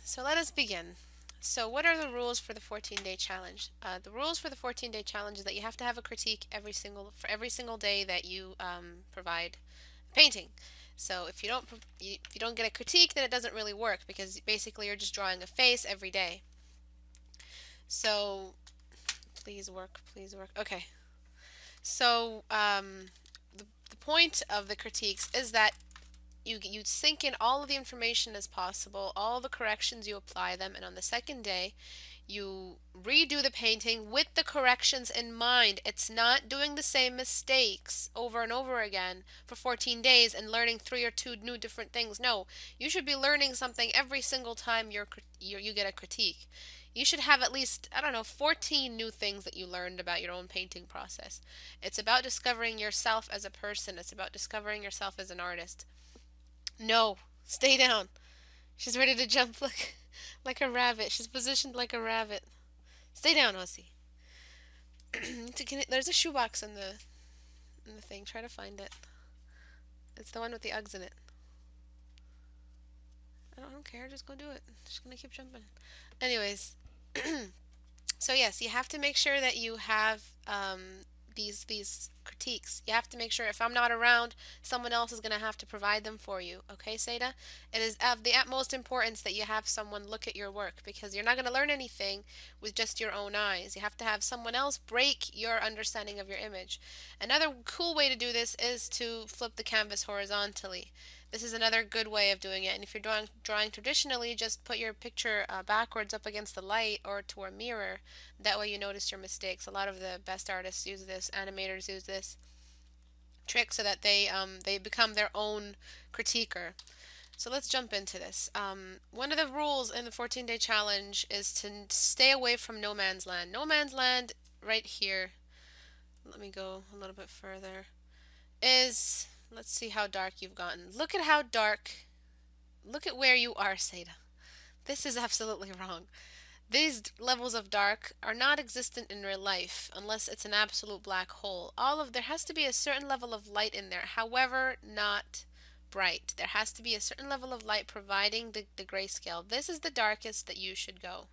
So let us begin. So what are the rules for the 14-day challenge? The rules for the 14-day challenge is that you have to have a critique for every single day that you provide a painting. So if you don't get a critique, then it doesn't really work because basically you're just drawing a face every day. So please work, please work. Okay. So the point of the critiques is that you sink in all of the information as possible, all the corrections, you apply them, and on the second day you redo the painting with the corrections in mind. It's not doing the same mistakes over and over again for 14 days and learning three or two new different things. No, you should be learning something every single time you get a critique. You should have at least, I don't know, 14 new things that you learned about your own painting process. It's about discovering yourself as a person. It's about discovering yourself as an artist. No, stay down. She's ready to jump like a rabbit. She's positioned like a rabbit. Stay down, Aussie. There's a shoebox in the thing. Try to find it. It's the one with the Uggs in it. I don't care. Just go do it. She's gonna keep jumping. Anyways, so yes, you have to make sure that you have these critiques. You have to make sure if I'm not around, someone else is going to have to provide them for you. Okay, Seda? It is of the utmost importance that you have someone look at your work because you're not going to learn anything with just your own eyes. You have to have someone else break your understanding of your image. Another cool way to do this is to flip the canvas horizontally. This is another good way of doing it. And if you're drawing traditionally, just put your picture backwards up against the light or to a mirror. That way you notice your mistakes. A lot of the best artists use this, animators use this trick so that they become their own critiquer. So let's jump into this. One of the rules in the 14-day challenge is to stay away from no man's land. No man's land right here. Let me go a little bit further. Let's see how dark you've gotten. Look at how dark. Look at where you are, Seda. This is absolutely wrong. These levels of dark are not existent in real life unless it's an absolute black hole. There has to be a certain level of light in there, however, not bright. There has to be a certain level of light providing the grayscale. This is the darkest that you should go.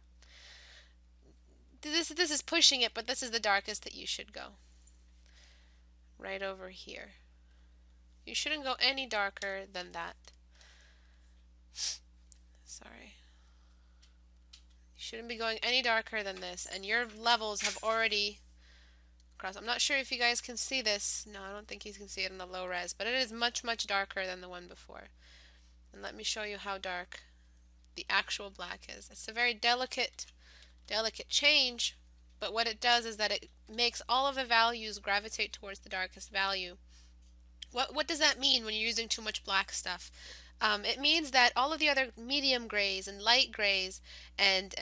This is pushing it, but this is the darkest that you should go. Right over here. You shouldn't go any darker than that. Sorry. You shouldn't be going any darker than this, and your levels have already crossed. I'm not sure if you guys can see this. No, I don't think you can see it in the low res, but it is much, much darker than the one before. And let me show you how dark the actual black is. It's a very delicate change, but what it does is that it makes all of the values gravitate towards the darkest value. What does that mean when you're using too much black stuff? It means that all of the other medium grays and light grays and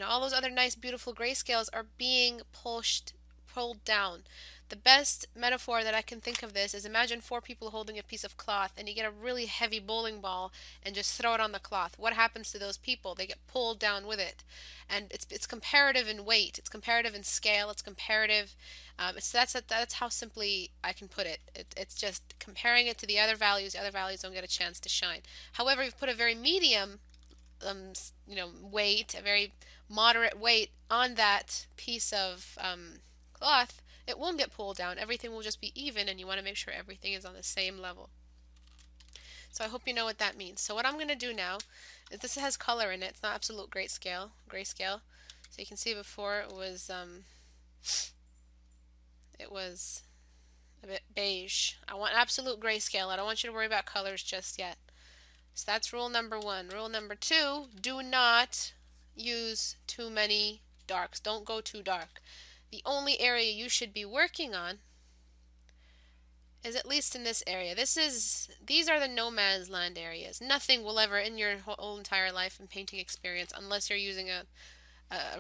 all those other nice beautiful grayscales are being pulled down. The best metaphor that I can think of this is imagine four people holding a piece of cloth and you get a really heavy bowling ball and just throw it on the cloth. What happens to those people? They get pulled down with it. And it's comparative in weight, it's comparative in scale, it's comparative. That's how simply I can put it. It's just comparing it to the other values. The other values don't get a chance to shine. However, if you put a very medium weight, a very moderate weight on that piece of cloth, it won't get pulled down. Everything will just be even, and you want to make sure everything is on the same level. So I hope you know what that means. So what I'm going to do now is this has color in it. It's not absolute grayscale. So you can see before it was a bit beige. I want absolute grayscale. I don't want you to worry about colors just yet. So that's rule number 1. Rule number 2, do not use too many darks. Don't go too dark. The only area you should be working on is at least in this area. These are the no man's land areas. Nothing will ever in your whole entire life and painting experience, unless you're using a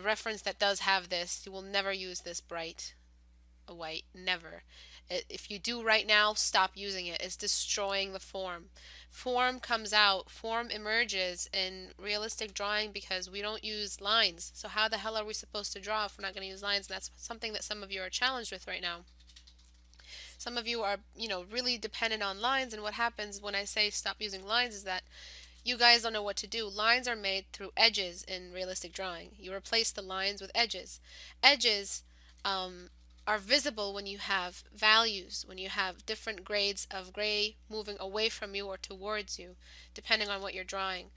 reference that does have this, you will never use this bright a white. Never. If you do right now, stop using it. It's destroying the form. Form comes out, form emerges in realistic drawing because we don't use lines. So how the hell are we supposed to draw if we're not going to use lines? And that's something that some of you are challenged with right now. Some of you are, really dependent on lines, and what happens when I say stop using lines is that you guys don't know what to do. Lines are made through edges in realistic drawing. You replace the lines with edges. Edges are visible when you have values, when you have different grades of gray moving away from you or towards you, depending on what you're drawing.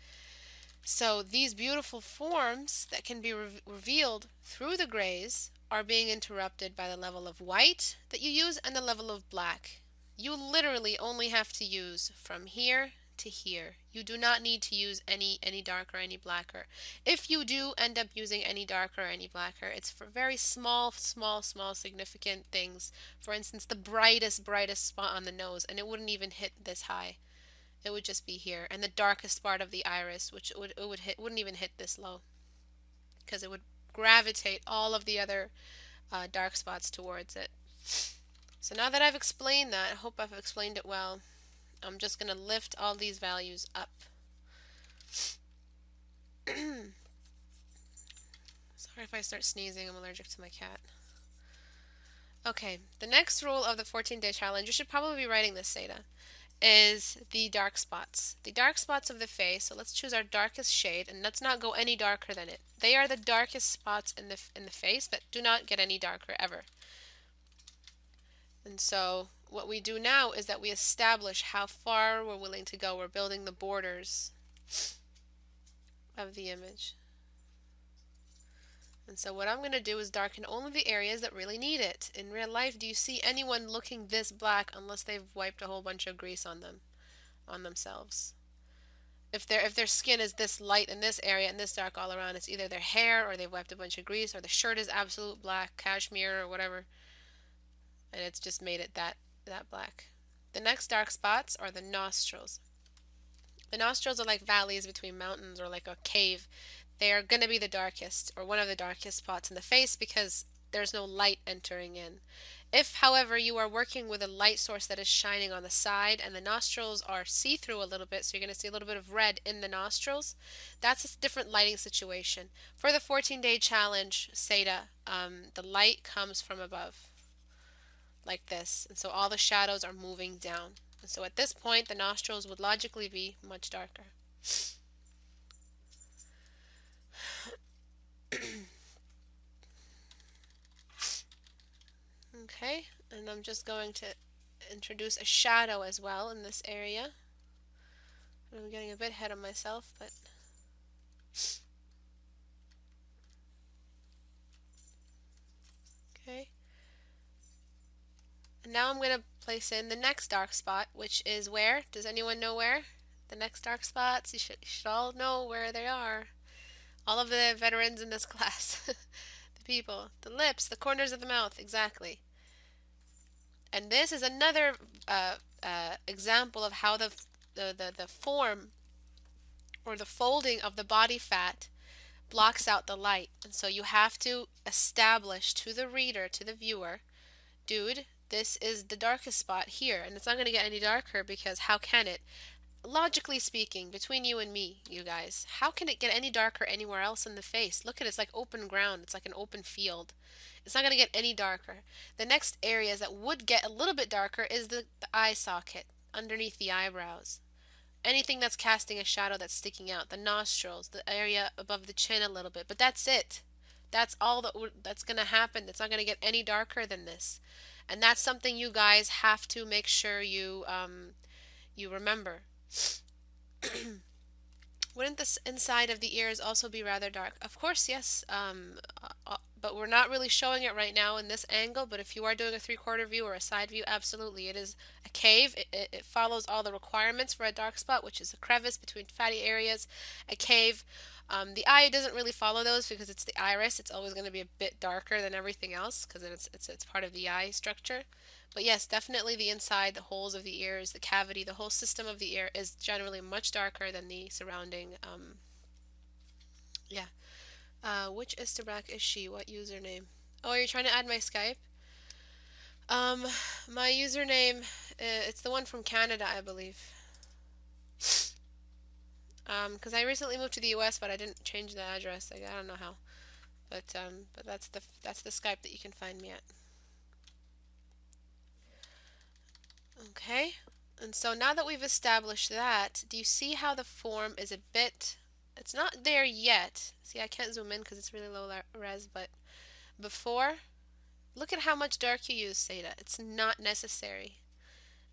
So these beautiful forms that can be revealed through the grays are being interrupted by the level of white that you use and the level of black. You literally only have to use from here to here. You do not need to use any darker, any blacker. If you do end up using any darker or any blacker, it's for very small significant things. For instance, the brightest spot on the nose, and it wouldn't even hit this high. It would just be here, and the darkest part of the iris, which wouldn't even hit this low, because it would gravitate all of the other dark spots towards it. So now that I've explained that, I hope I've explained it well. I'm just going to lift all these values up. Sorry if I start sneezing, I'm allergic to my cat. Okay, the next rule of the 14-day challenge, you should probably be writing this, Seda, is the dark spots. The dark spots of the face, so let's choose our darkest shade, and let's not go any darker than it. They are the darkest spots in the face that do not get any darker ever. And so what we do now is that we establish how far we're willing to go. We're building the borders of the image. And so what I'm going to do is darken only the areas that really need it. In real life, do you see anyone looking this black unless they've wiped a whole bunch of grease on themselves? If their skin is this light in this area and this dark all around, it's either their hair or they've wiped a bunch of grease, or the shirt is absolute black, cashmere or whatever, and it's just made it that black. The next dark spots are the nostrils. The nostrils are like valleys between mountains, or like a cave. They are going to be the darkest, or one of the darkest spots in the face, because there's no light entering in. If, however, you are working with a light source that is shining on the side and the nostrils are see-through a little bit, so you're going to see a little bit of red in the nostrils, that's a different lighting situation. For the 14-day challenge, Seda, the light comes from above, like this, and so all the shadows are moving down. And so at this point, the nostrils would logically be much darker. Okay, and I'm just going to introduce a shadow as well in this area. I'm getting a bit ahead of myself, but okay. And now I'm going to place in the next dark spot, which is where? Does anyone know where? The next dark spots, you should all know where they are. All of the veterans in this class. The people, the lips, the corners of the mouth, exactly. And this is another example of how the form or the folding of the body fat blocks out the light. And so you have to establish to the reader, to the viewer, dude, this is the darkest spot here, and it's not going to get any darker, because how can it? Logically speaking, between you and me, you guys, how can it get any darker anywhere else in the face? Look at it, it's like open ground. It's like an open field. It's not going to get any darker. The next areas that would get a little bit darker is the eye socket, underneath the eyebrows. Anything that's casting a shadow that's sticking out. The nostrils, the area above the chin a little bit. But that's it. That's all that's going to happen. It's not going to get any darker than this. And that's something you guys have to make sure you remember. Wouldn't the inside of the ears also be rather dark? Of course, yes. But we're not really showing it right now in this angle. But if you are doing a 3/4 view or a side view, absolutely. It is a cave. It follows all the requirements for a dark spot, which is a crevice between fatty areas, a cave. The eye doesn't really follow those because it's the iris. It's always going to be a bit darker than everything else because it's part of the eye structure. But yes, definitely the inside, the holes of the ears, the cavity, the whole system of the ear is generally much darker than the surrounding. Yeah. Which Istebrak is she? What username? Oh, are you trying to add my Skype? My username, it's the one from Canada, I believe. Because I recently moved to the US, but I didn't change the address. I don't know how. But that's the Skype that you can find me at. Okay, And so now that we've established that, do you see how the form is a bit, it's not there yet. See, I can't zoom in because it's really low res, but before, look at how much dark you use, Seda. It's not necessary.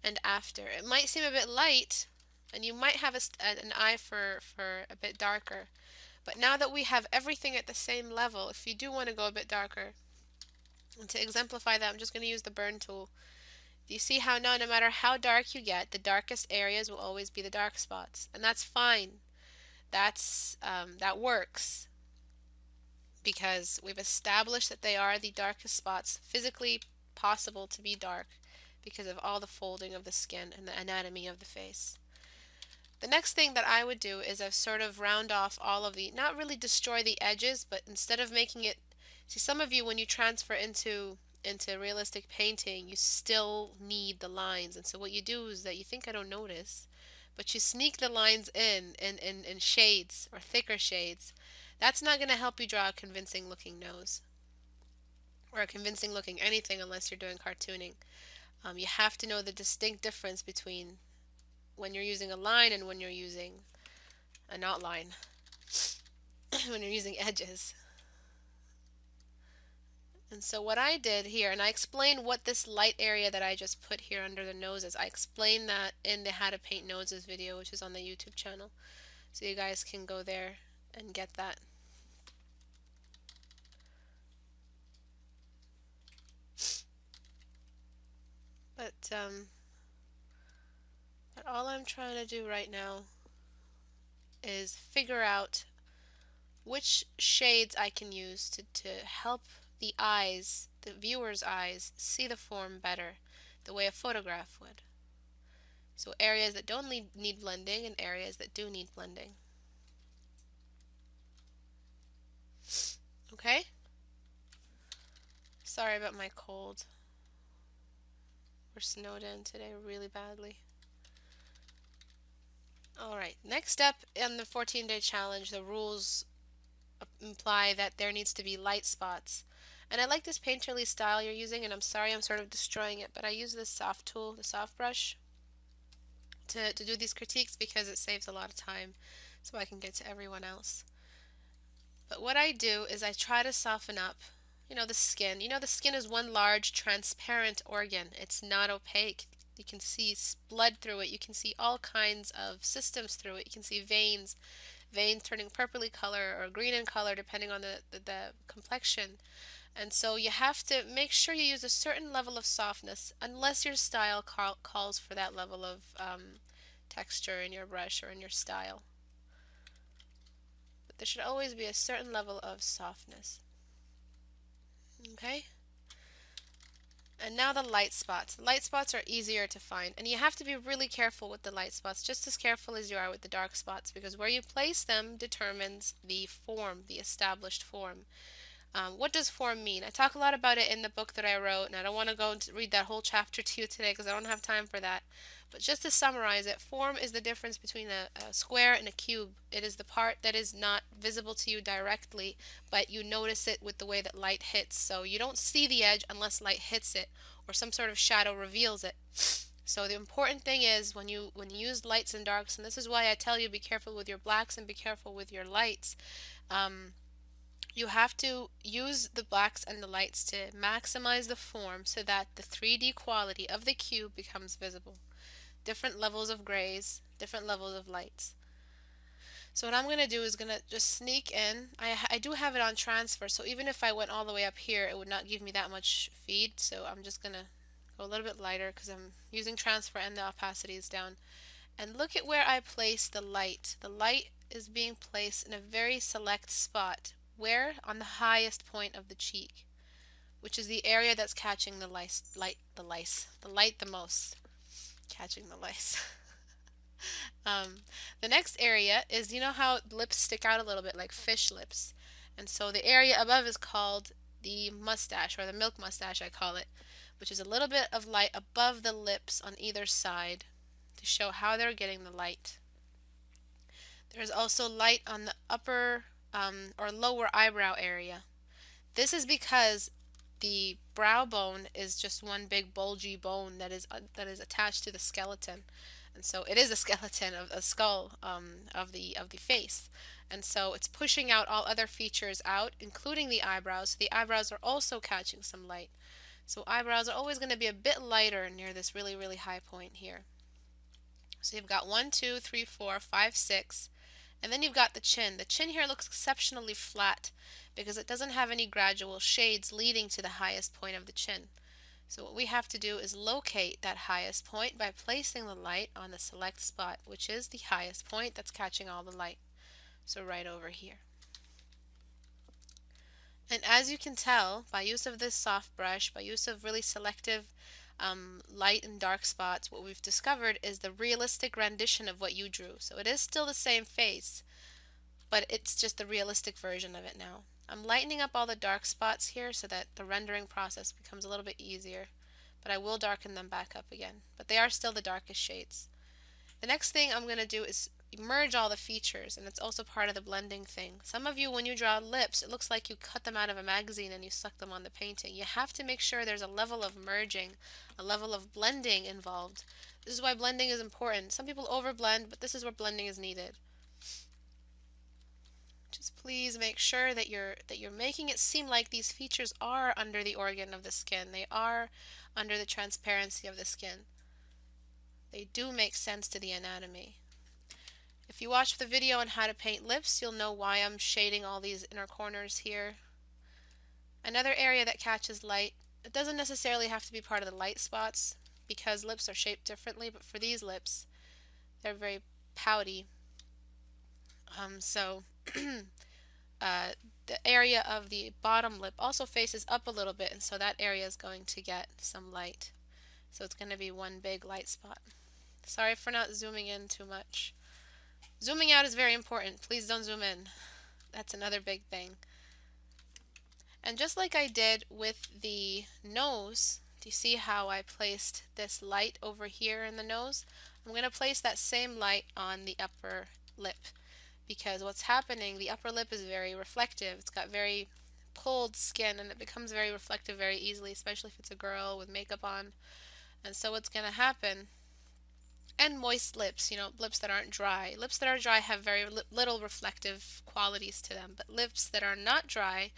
And after, it might seem a bit light, and you might have an eye for a bit darker. But now that we have everything at the same level, if you do want to go a bit darker, and to exemplify that, I'm just going to use the burn tool. Do you see how now, no matter how dark you get, the darkest areas will always be the dark spots, and that's fine. That works because we've established that they are the darkest spots physically possible to be dark because of all the folding of the skin and the anatomy of the face. The next thing that I would do is I sort of round off all of the, not really destroy the edges, but instead of making it, see, some of you when you transfer into realistic painting, you still need the lines, and so what you do is that you think I don't notice, but you sneak the lines in shades or thicker shades. That's not going to help you draw a convincing looking nose or a convincing looking anything unless you're doing cartooning. You have to know the distinct difference between when you're using a line and when you're using an outline, when you're using edges. And so what I did here, and I explained what this light area that I just put here under the nose is. I explained that in the How to Paint Noses video, which is on the YouTube channel. So you guys can go there and get that. But all I'm trying to do right now is figure out which shades I can use to help the eyes, the viewer's eyes, see the form better, the way a photograph would. So areas that don't need blending and areas that do need blending. Okay? Sorry about my cold. We're snowed in today really badly. Alright, next up in the 14-day challenge, the rules imply that there needs to be light spots. And I like this painterly style you're using, and I'm sorry I'm sort of destroying it, but I use this soft tool, the soft brush, to do these critiques because it saves a lot of time so I can get to everyone else. But what I do is I try to soften up, the skin. The skin is one large transparent organ. It's not opaque. You can see blood through it. You can see all kinds of systems through it. You can see veins turning purpley color or green in color depending on the complexion. And so you have to make sure you use a certain level of softness unless your style calls for that level of texture in your brush or in your style. But there should always be a certain level of softness. Okay? And now the light spots. Light spots are easier to find, and you have to be really careful with the light spots, just as careful as you are with the dark spots, because where you place them determines the form, the established form. What does form mean? I talk a lot about it in the book that I wrote, and I don't want to go and read that whole chapter to you today because I don't have time for that. But just to summarize it, form is the difference between a square and a cube. It is the part that is not visible to you directly, but you notice it with the way that light hits. So you don't see the edge unless light hits it or some sort of shadow reveals it. So the important thing is when you use lights and darks, and this is why I tell you be careful with your blacks and be careful with your lights. You have to use the blacks and the lights to maximize the form so that the 3D quality of the cube becomes visible. Different levels of grays, different levels of lights. So what I'm going to do is going to just sneak in. I do have it on transfer, so even if I went all the way up here, it would not give me that much feed. So I'm just going to go a little bit lighter because I'm using transfer and the opacity is down. And look at where I place the light. The light is being placed in a very select spot. Where? On the highest point of the cheek, which is the area that's catching the light the most. Catching the lice. The next area is, how lips stick out a little bit like fish lips, and so the area above is called the mustache, or the milk mustache I call it, which is a little bit of light above the lips on either side to show how they're getting the light. There's also light on the upper or lower eyebrow area. This is because the brow bone is just one big bulgy bone that is attached to the skeleton, and so it is a skeleton of a skull, of the face, and so it's pushing out all other features out, including the eyebrows. The eyebrows are also catching some light, so eyebrows are always going to be a bit lighter near this really really high point here. So you've got 1, 2, 3, 4, 5, 6. And then you've got the chin. The chin here looks exceptionally flat because it doesn't have any gradual shades leading to the highest point of the chin. So what we have to do is locate that highest point by placing the light on the select spot, which is the highest point that's catching all the light. So right over here. And as you can tell, by use of this soft brush, by use of really selective light and dark spots, what we've discovered is the realistic rendition of what you drew. So it is still the same face, but it's just the realistic version of it now. I'm lightening up all the dark spots here so that the rendering process becomes a little bit easier, but I will darken them back up again. But they are still the darkest shades. The next thing I'm going to do is merge all the features, and it's also part of the blending thing. Some of you, when you draw lips, it looks like you cut them out of a magazine and you stuck them on the painting. You have to make sure there's a level of merging, a level of blending involved. This is why blending is important. Some people overblend, but this is where blending is needed. Just please make sure that you're making it seem like these features are under the organ of the skin. They are under the transparency of the skin. They do make sense to the anatomy. If you watch the video on how to paint lips, you'll know why I'm shading all these inner corners here. Another area that catches light, it doesn't necessarily have to be part of the light spots because lips are shaped differently, but for these lips, they're very pouty. The area of the bottom lip also faces up a little bit, and so that area is going to get some light. So it's going to be one big light spot. Sorry for not zooming in too much. Zooming out is very important. Please don't zoom in. That's another big thing. And just like I did with the nose, do you see how I placed this light over here in the nose? I'm going to place that same light on the upper lip because what's happening, the upper lip is very reflective. It's got very pulled skin and it becomes very reflective very easily, especially if it's a girl with makeup on. And so what's going to happen, and moist lips, lips that aren't dry. Lips that are dry have very little reflective qualities to them, but lips that are not dry,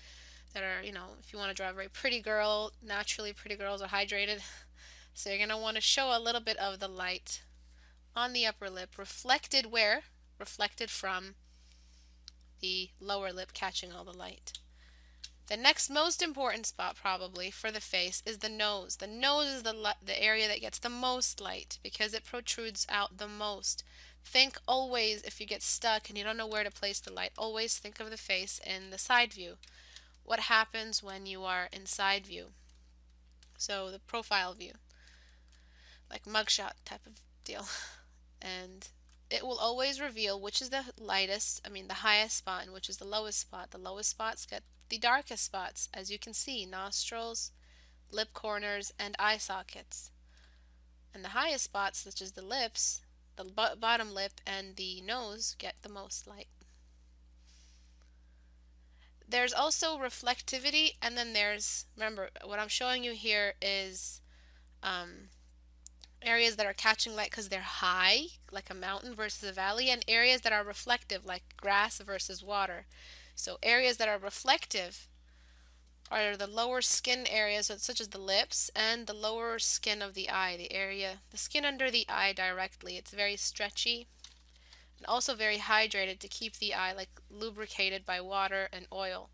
that are, if you want to draw a very pretty girl, naturally pretty girls are hydrated, so you're going to want to show a little bit of the light on the upper lip, reflected where? Reflected from the lower lip catching all the light. The next most important spot probably for the face is the nose. The nose is the area that gets the most light because it protrudes out the most. Think always, if you get stuck and you don't know where to place the light, always think of the face in the side view. What happens when you are in side view? So the profile view, like mugshot type of deal. And it will always reveal which is the highest spot and which is the lowest spot. The lowest spots get the darkest spots, as you can see, nostrils, lip corners, and eye sockets. And the highest spots, such as the lips, the bottom lip, and the nose, get the most light. There's also reflectivity, and then remember, what I'm showing you here is areas that are catching light because they're high, like a mountain versus a valley, and areas that are reflective, like grass versus water. So areas that are reflective are the lower skin areas, such as the lips, and the lower skin of the eye, the skin under the eye directly. It's very stretchy and also very hydrated to keep the eye lubricated by water and oil.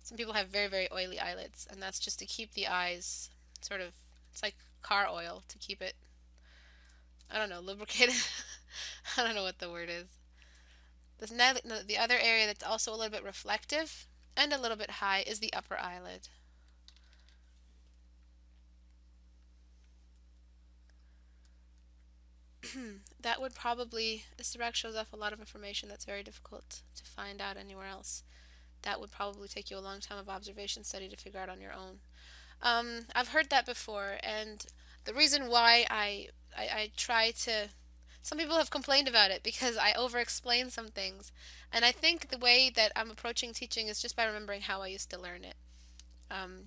Some people have very, very oily eyelids, and that's just to keep the eyes it's like car oil to keep it, lubricated. I don't know what the word is. The other area that's also a little bit reflective and a little bit high is the upper eyelid. That would probably, Istebrak shows off a lot of information that's very difficult to find out anywhere else. That would probably take you a long time of observation study to figure out on your own. I've heard that before, and the reason why I try to, some people have complained about it because I over-explain some things, and I think the way that I'm approaching teaching is just by remembering how I used to learn it.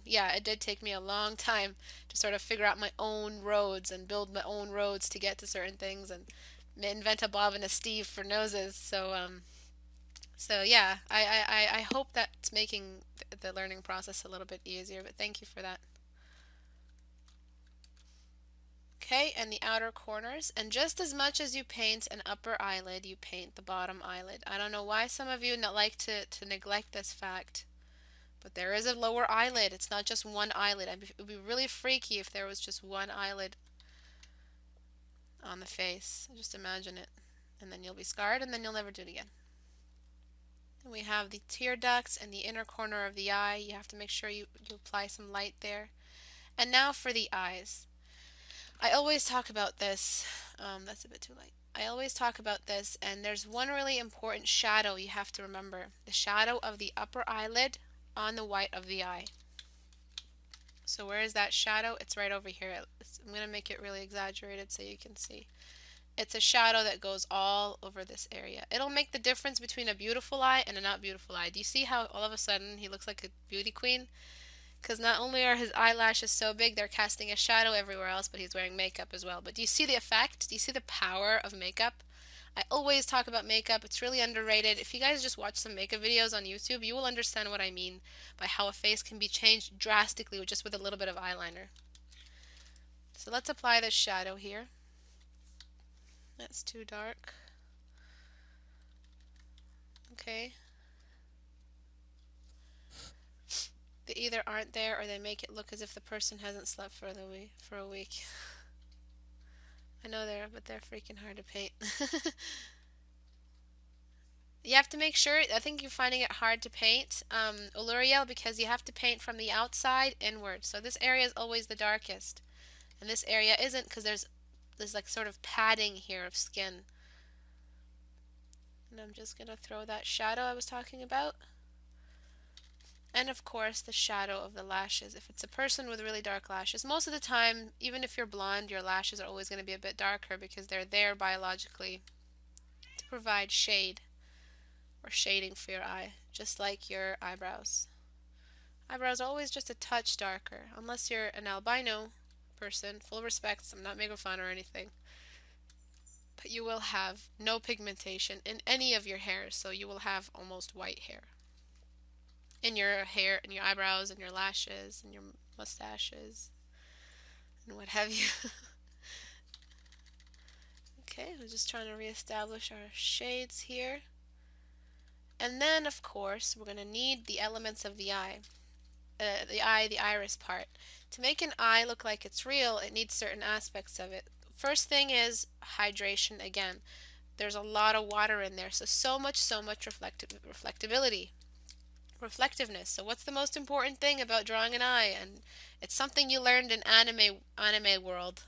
Yeah, it did take me a long time to sort of figure out my own roads and build my own roads to get to certain things and invent a Bob and a Steve for noses. So yeah, I hope that's making the learning process a little bit easier, but thank you for that. Okay, and the outer corners. And just as much as you paint an upper eyelid, you paint the bottom eyelid. I don't know why some of you not like to neglect this fact, but there is a lower eyelid. It's not just one eyelid. It would be really freaky if there was just one eyelid on the face. Just imagine it. And then you'll be scarred, and then you'll never do it again. And we have the tear ducts and the inner corner of the eye. You have to make sure you apply some light there. And now for the eyes. I always talk about this. That's a bit too light. I always talk about this, and there's one really important shadow you have to remember. The shadow of the upper eyelid on the white of the eye. So where is that shadow? It's right over here. I'm going to make it really exaggerated so you can see. It's a shadow that goes all over this area. It'll make the difference between a beautiful eye and a not beautiful eye. Do you see how all of a sudden he looks like a beauty queen? Because not only are his eyelashes so big, they're casting a shadow everywhere else, but he's wearing makeup as well. But do you see the effect? Do you see the power of makeup? I always talk about makeup. It's really underrated. If you guys just watch some makeup videos on YouTube, you will understand what I mean by how a face can be changed drastically just with a little bit of eyeliner. So let's apply this shadow here. That's too dark. Okay. They either aren't there or they make it look as if the person hasn't slept for a week. I know but they're freaking hard to paint. You have to make sure, I think you're finding it hard to paint Oluriel because you have to paint from the outside inward. So this area is always the darkest. And this area isn't because there's like sort of padding here of skin. And I'm just going to throw that shadow I was talking about. And of course the shadow of the lashes. If it's a person with really dark lashes, most of the time, even if you're blonde, your lashes are always going to be a bit darker because they're there biologically to provide shade or shading for your eye, just like your eyebrows. Eyebrows are always just a touch darker, unless you're an albino person. Full respect, I'm not making fun or anything. But you will have no pigmentation in any of your hairs, so you will have almost white hair. In your hair, in your eyebrows, and your lashes, and your mustaches, and what have you. Okay, we're just trying to reestablish our shades here. And then, of course, we're going to need the elements of the eye. The iris part. To make an eye look like it's real, it needs certain aspects of it. First thing is hydration again. There's a lot of water in there, so much reflectability. Reflectiveness. So what's the most important thing about drawing an eye? And it's something you learned in anime world.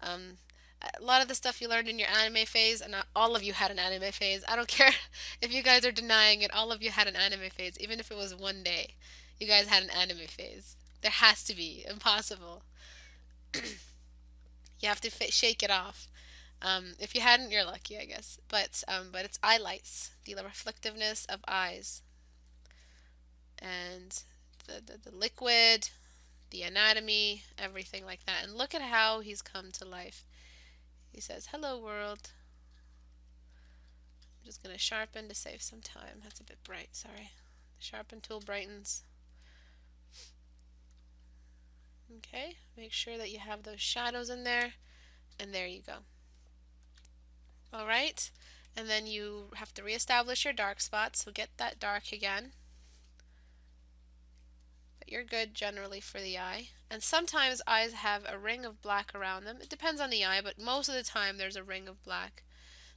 A lot of the stuff you learned in your anime phase, and not all of you had an anime phase. I don't care if you guys are denying it. All of you had an anime phase, even if it was one day. You guys had an anime phase. There has to be. Impossible. You have to shake it off. If you hadn't, you're lucky, I guess. But it's eye lights, the reflectiveness of eyes, and the liquid, the anatomy, everything like that. And look at how he's come to life. He says, "Hello, world." I'm just going to sharpen to save some time. That's a bit bright, sorry. The sharpen tool brightens. Okay, make sure that you have those shadows in there, and there you go. Alright, and then you have to reestablish your dark spots, so get that dark again. But you're good generally for the eye. And sometimes eyes have a ring of black around them. It depends on the eye, but most of the time there's a ring of black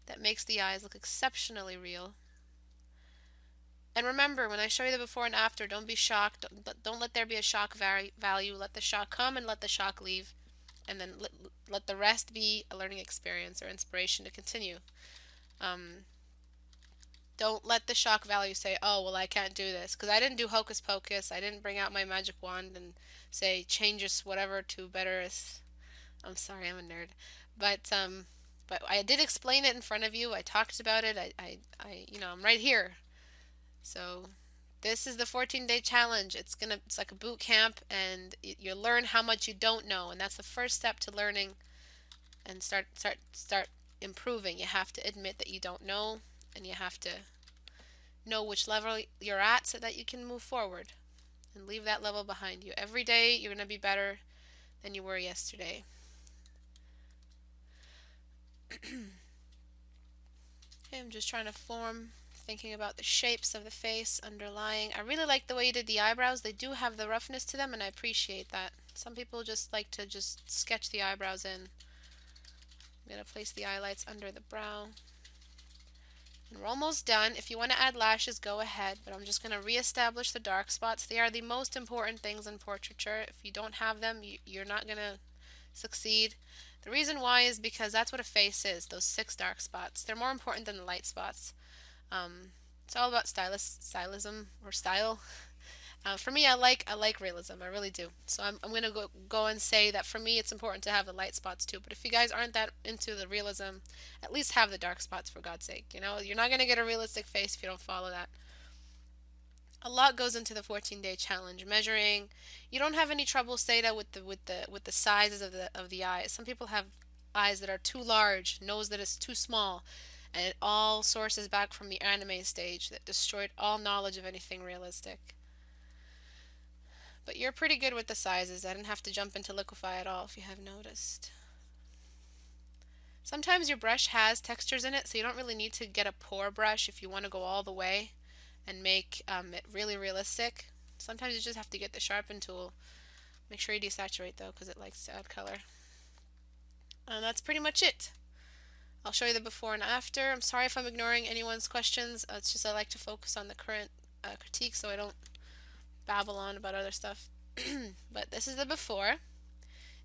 that makes the eyes look exceptionally real. And remember, when I show you the before and after, don't be shocked. Don't let there be a shock value. Let the shock come and let the shock leave. And then let the rest be a learning experience or inspiration to continue. Don't let the shock value say, "Oh, well, I can't do this." Because I didn't do hocus pocus. I didn't bring out my magic wand and say, "Change this whatever to better." I'm sorry, I'm a nerd. But I did explain it in front of you. I talked about it. I'm right here. So This is the 14-day challenge. It's like a boot camp, and you learn how much you don't know, and that's the first step to learning and start improving. You have to admit that you don't know, and you have to know which level you're at so that you can move forward and leave that level behind you. Every day you're going to be better than you were yesterday. Okay, I'm just trying to form, thinking about the shapes of the face underlying. I really like the way you did the eyebrows. They do have the roughness to them, and I appreciate that. Some people just like to just sketch the eyebrows in. I'm going to place the highlights under the brow. And we're almost done. If you want to add lashes, go ahead, but I'm just going to reestablish the dark spots. They are the most important things in portraiture. If you don't have them, you're not going to succeed. The reason why is because that's what a face is, those 6 dark spots. They're more important than the light spots. It's all about stylism or style. For me, I like realism. I really do. So I'm gonna go and say that for me, it's important to have the light spots too. But if you guys aren't that into the realism, at least have the dark spots for God's sake. You know, you're not gonna get a realistic face if you don't follow that. A lot goes into the 14-day challenge. Measuring. You don't have any trouble, Seda, with the sizes of the eyes. Some people have eyes that are too large, nose that is too small, and it all sources back from the anime stage that destroyed all knowledge of anything realistic. But you're pretty good with the sizes. I didn't have to jump into liquify at all, if you have noticed. Sometimes your brush has textures in it, so you don't really need to get a pore brush if you want to go all the way and make it really realistic. Sometimes you just have to get the sharpen tool. Make sure you desaturate though, because it likes to add color. And that's pretty much it. I'll show you the before and after. I'm sorry if I'm ignoring anyone's questions. It's just I like to focus on the current critique so I don't babble on about other stuff. But this is the before.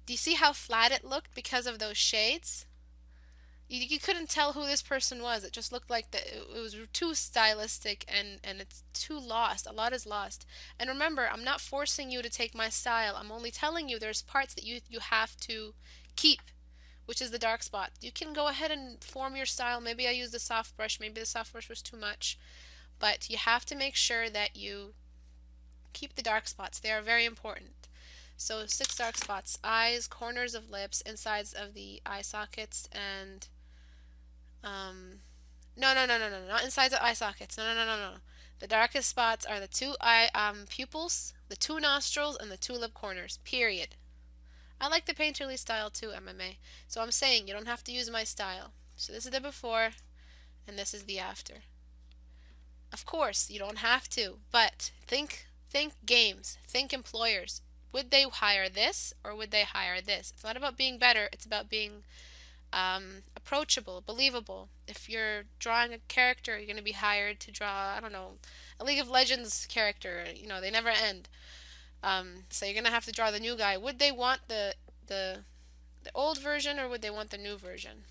Do you see how flat it looked because of those shades? You couldn't tell who this person was. It just looked like it was too stylistic and it's too lost. A lot is lost. And remember, I'm not forcing you to take my style. I'm only telling you there's parts that you have to keep, which is the dark spot. You can go ahead and form your style. Maybe I used a soft brush. Maybe the soft brush was too much. But you have to make sure that you keep the dark spots. They are very important. So 6 dark spots: eyes, corners of lips, insides of the eye sockets, and no, not insides of eye sockets. No. The darkest spots are the 2 eye pupils, the 2 nostrils, and the 2 lip corners. Period. I like the painterly style too, MMA. So I'm saying you don't have to use my style. So this is the before, and this is the after. Of course, you don't have to, but think games, think employers. Would they hire this or would they hire this? It's not about being better, it's about being approachable, believable. If you're drawing a character, you're going to be hired to draw, I don't know, a League of Legends character. You know, they never end. So you're going to have to draw the new guy. Would they want the old version or would they want the new version?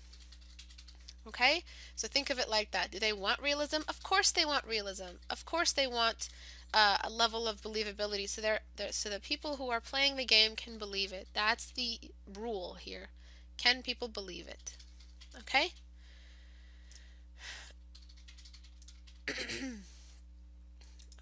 Okay? So think of it like that. Do they want realism? Of course they want realism. Of course they want a level of believability so the people who are playing the game can believe it. That's the rule here. Can people believe it? Okay?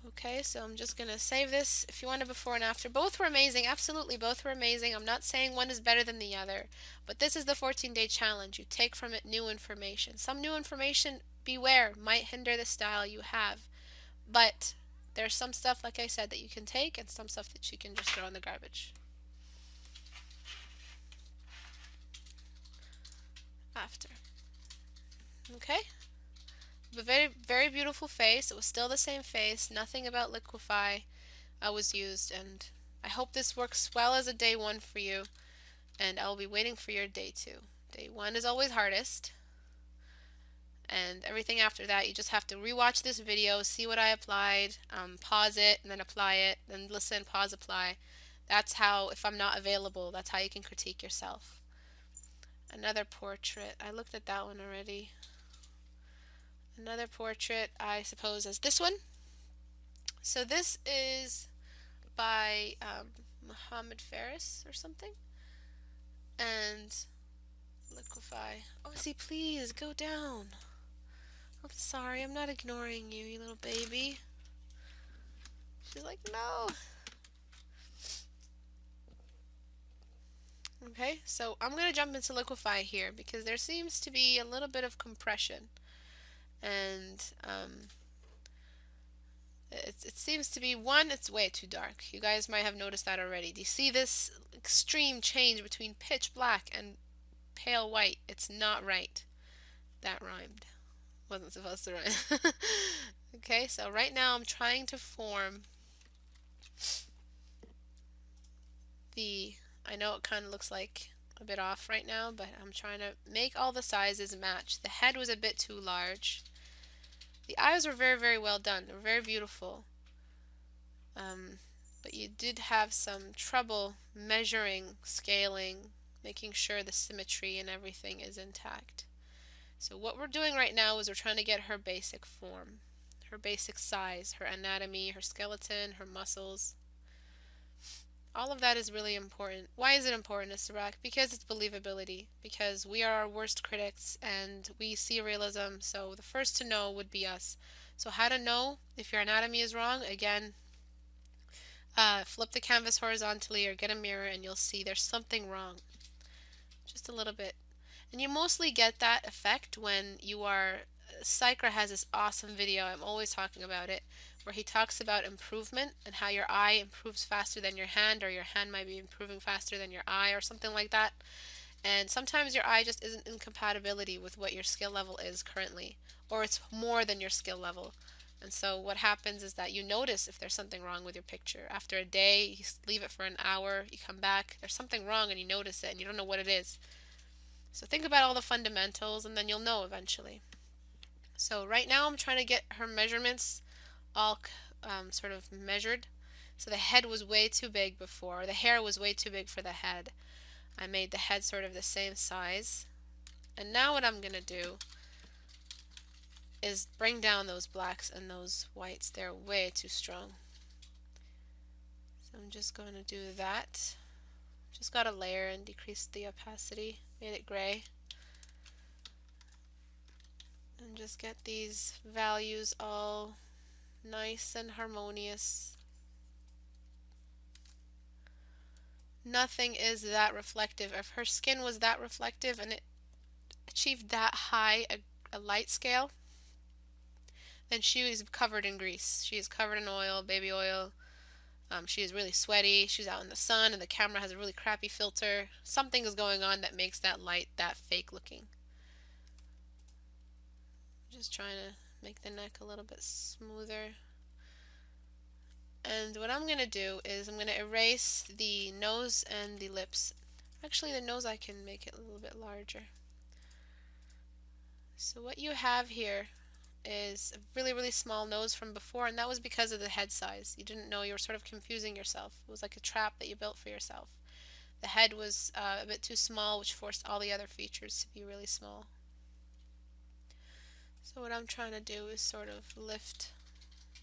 Okay, so I'm just going to save this. If you want a before and after, both were amazing. Absolutely, both were amazing. I'm not saying one is better than the other, but this is the 14-day challenge. You take from it new information. Some new information, beware, might hinder the style you have, but there's some stuff, like I said, that you can take and some stuff that you can just throw in the garbage. After. Okay? A very, very beautiful face. It was still the same face. Nothing about liquify was used, and I hope this works well as a day 1 for you, and I'll be waiting for your day 2. Day 1 is always hardest, and everything after that you just have to rewatch this video, see what I applied, pause it, and then apply it, then listen, pause, apply. That's how, if I'm not available, that's how you can critique yourself. Another portrait. I looked at that one already. Another portrait, I suppose, is this one. So this is by Muhammad Faris or something. And liquify. Oh, see, please go down. I'm sorry, I'm not ignoring you, you little baby. She's like, no. Okay, so I'm going to jump into liquefy here because there seems to be a little bit of compression. And it seems to be, one, it's way too dark. You guys might have noticed that already. Do you see this extreme change between pitch black and pale white? It's not right. That rhymed. Wasn't supposed to rhyme. Okay, so right now I'm trying to form the, I know it kind of looks like a bit off right now, but I'm trying to make all the sizes match. The head was a bit too large. The eyes were very, very well done. They were very beautiful. But you did have some trouble measuring, scaling, making sure the symmetry and everything is intact. So what we're doing right now is we're trying to get her basic form, her basic size, her anatomy, her skeleton, her muscles. All of that is really important. Why is it important, Istebrak? Because it's believability. Because we are our worst critics and we see realism, so the first to know would be us. So how to know if your anatomy is wrong? Again, flip the canvas horizontally or get a mirror and you'll see there's something wrong. Just a little bit. And you mostly get that effect when you are... Psychra has this awesome video, I'm always talking about it, where he talks about improvement and how your eye improves faster than your hand, or your hand might be improving faster than your eye, or something like that. And sometimes your eye just isn't in compatibility with what your skill level is currently, or it's more than your skill level. And so what happens is that you notice if there's something wrong with your picture. After a day, you leave it for an hour, you come back, there's something wrong and you notice it and you don't know what it is. So think about all the fundamentals and then you'll know eventually. So right now I'm trying to get her measurements all sort of measured. So the head was way too big before. The hair was way too big for the head. I made the head sort of the same size. And now what I'm going to do is bring down those blacks and those whites. They're way too strong. So I'm just going to do that. Just got a layer and decreased the opacity. Made it gray. And just get these values all nice and harmonious. Nothing is that reflective. If her skin was that reflective and it achieved that high a light scale, then she is covered in grease. She is covered in oil, baby oil. She is really sweaty. She's out in the sun and the camera has a really crappy filter. Something is going on that makes that light that fake looking. Just trying to make the neck a little bit smoother. And what I'm going to do is I'm going to erase the nose and the lips. Actually, the nose I can make it a little bit larger. So what you have here is a really, really small nose from before, and that was because of the head size. You didn't know, you were sort of confusing yourself. It was like a trap that you built for yourself. The head was a bit too small, which forced all the other features to be really small. So what I'm trying to do is sort of lift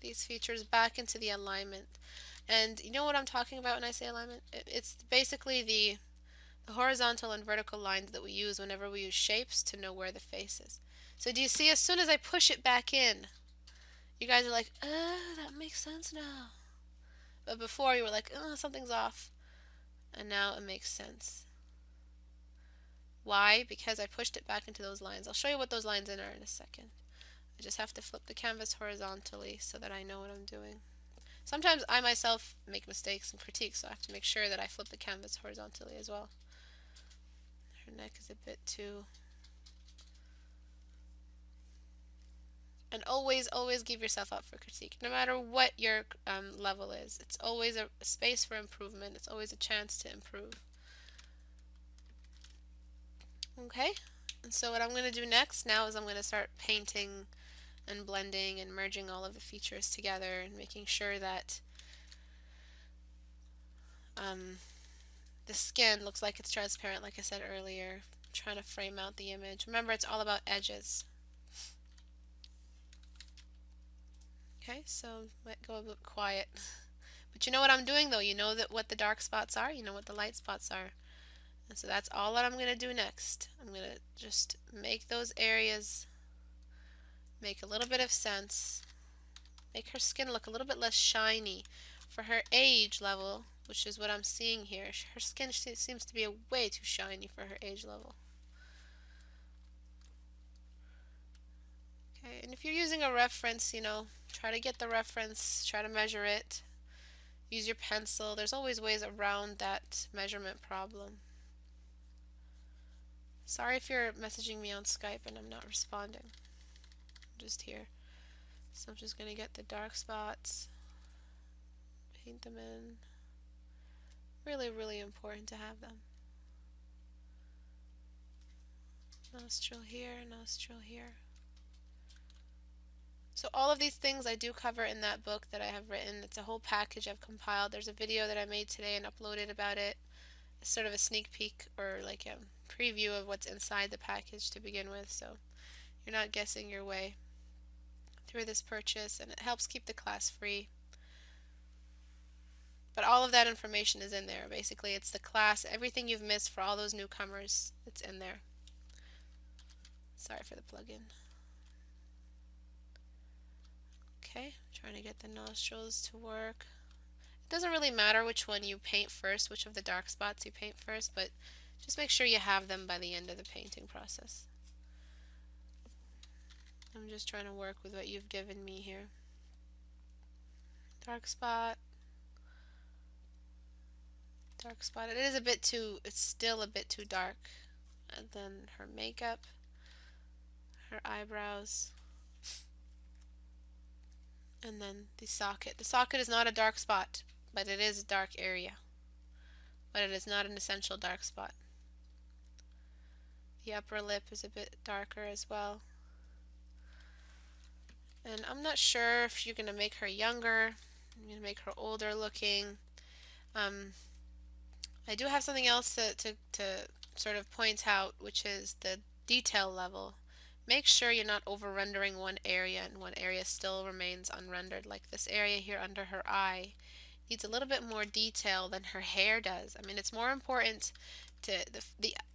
these features back into the alignment. And you know what I'm talking about when I say alignment? It's basically the horizontal and vertical lines that we use whenever we use shapes to know where the face is. So do you see, as soon as I push it back in, you guys are like, that makes sense now. But before you were like, something's off. And now it makes sense. Why? Because I pushed it back into those lines. I'll show you what those lines are in a second. I just have to flip the canvas horizontally so that I know what I'm doing. Sometimes I myself make mistakes and critiques, so I have to make sure that I flip the canvas horizontally as well. Her neck is a bit too... And always, always give yourself up for critique. No matter what your level is, it's always a space for improvement. It's always a chance to improve. Okay, and so what I'm going to do next now is I'm going to start painting and blending and merging all of the features together and making sure that the skin looks like it's transparent, like I said earlier. I'm trying to frame out the image. Remember, it's all about edges. Okay, so might go a bit quiet. But you know what I'm doing though? You know that what the dark spots are, you know what the light spots are. And so that's all that I'm going to do next. I'm going to just make those areas make a little bit of sense. make her skin look a little bit less shiny. For her age level, which is what I'm seeing here, her skin seems to be way too shiny for her age level. Okay, and if you're using a reference, you know, try to get the reference, try to measure it. Use your pencil. There's always ways around that measurement problem. Sorry if you're messaging me on Skype and I'm not responding. I'm just here. So I'm just going to get the dark spots, paint them in. Really, really important to have them. Nostril here, nostril here. So all of these things I do cover in that book that I have written. It's a whole package I've compiled. There's a video that I made today and uploaded about it. It's sort of a sneak peek or like a preview of what's inside the package to begin with, so you're not guessing your way through this purchase, and it helps keep the class free. But all of that information is in there. Basically, it's the class, everything you've missed for all those newcomers, it's in there. Sorry for the plug-in. Okay, trying to get the nostrils to work. It doesn't really matter which one you paint first, which of the dark spots you paint first, but just make sure you have them by the end of the painting process. I'm just trying to work with what you've given me here. Dark spot. Dark spot. It is a bit too, it's still a bit too dark. And then her makeup, her eyebrows, and then the socket. The socket is not a dark spot, but it is a dark area. But it is not an essential dark spot. The upper lip is a bit darker as well. And I'm not sure if you're going to make her younger, I'm going to make her older looking. I do have something else to sort of point out, which is the detail level. Make sure you're not over-rendering one area and one area still remains unrendered. Like this area here under her eye needs a little bit more detail than her hair does. I mean, it's more important to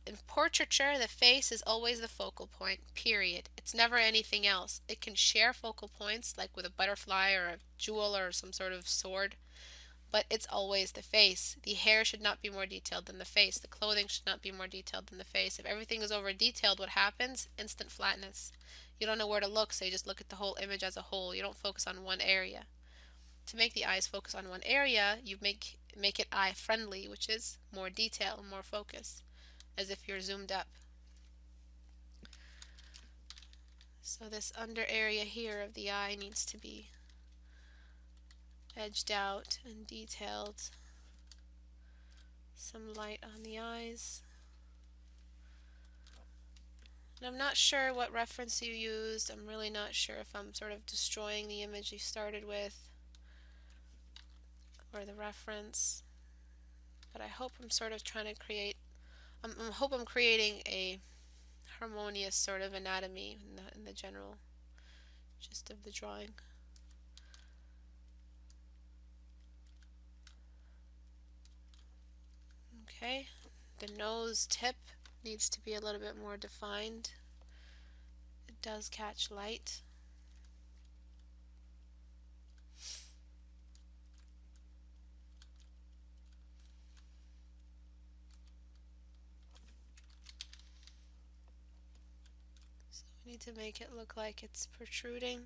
in portraiture, the face is always the focal point, period. It's never anything else. It can share focal points like with a butterfly or a jewel or some sort of sword, but it's always the face. The hair should not be more detailed than the face. The clothing should not be more detailed than the face. If everything is over detailed, what happens? Instant flatness. You don't know where to look, so you just look at the whole image as a whole. You don't focus on one area. To make the eyes focus on one area, you make it eye friendly, which is more detail, more focus, as if you're zoomed up. So this under area here of the eye needs to be edged out and detailed. Some light on the eyes. And I'm not sure what reference you used. I'm really not sure if I'm sort of destroying the image you started with or the reference. But I hope I'm sort of trying to create, I hope I'm creating a harmonious sort of anatomy in the general gist of the drawing. Okay, the nose tip needs to be a little bit more defined. It does catch light. So we need to make it look like it's protruding.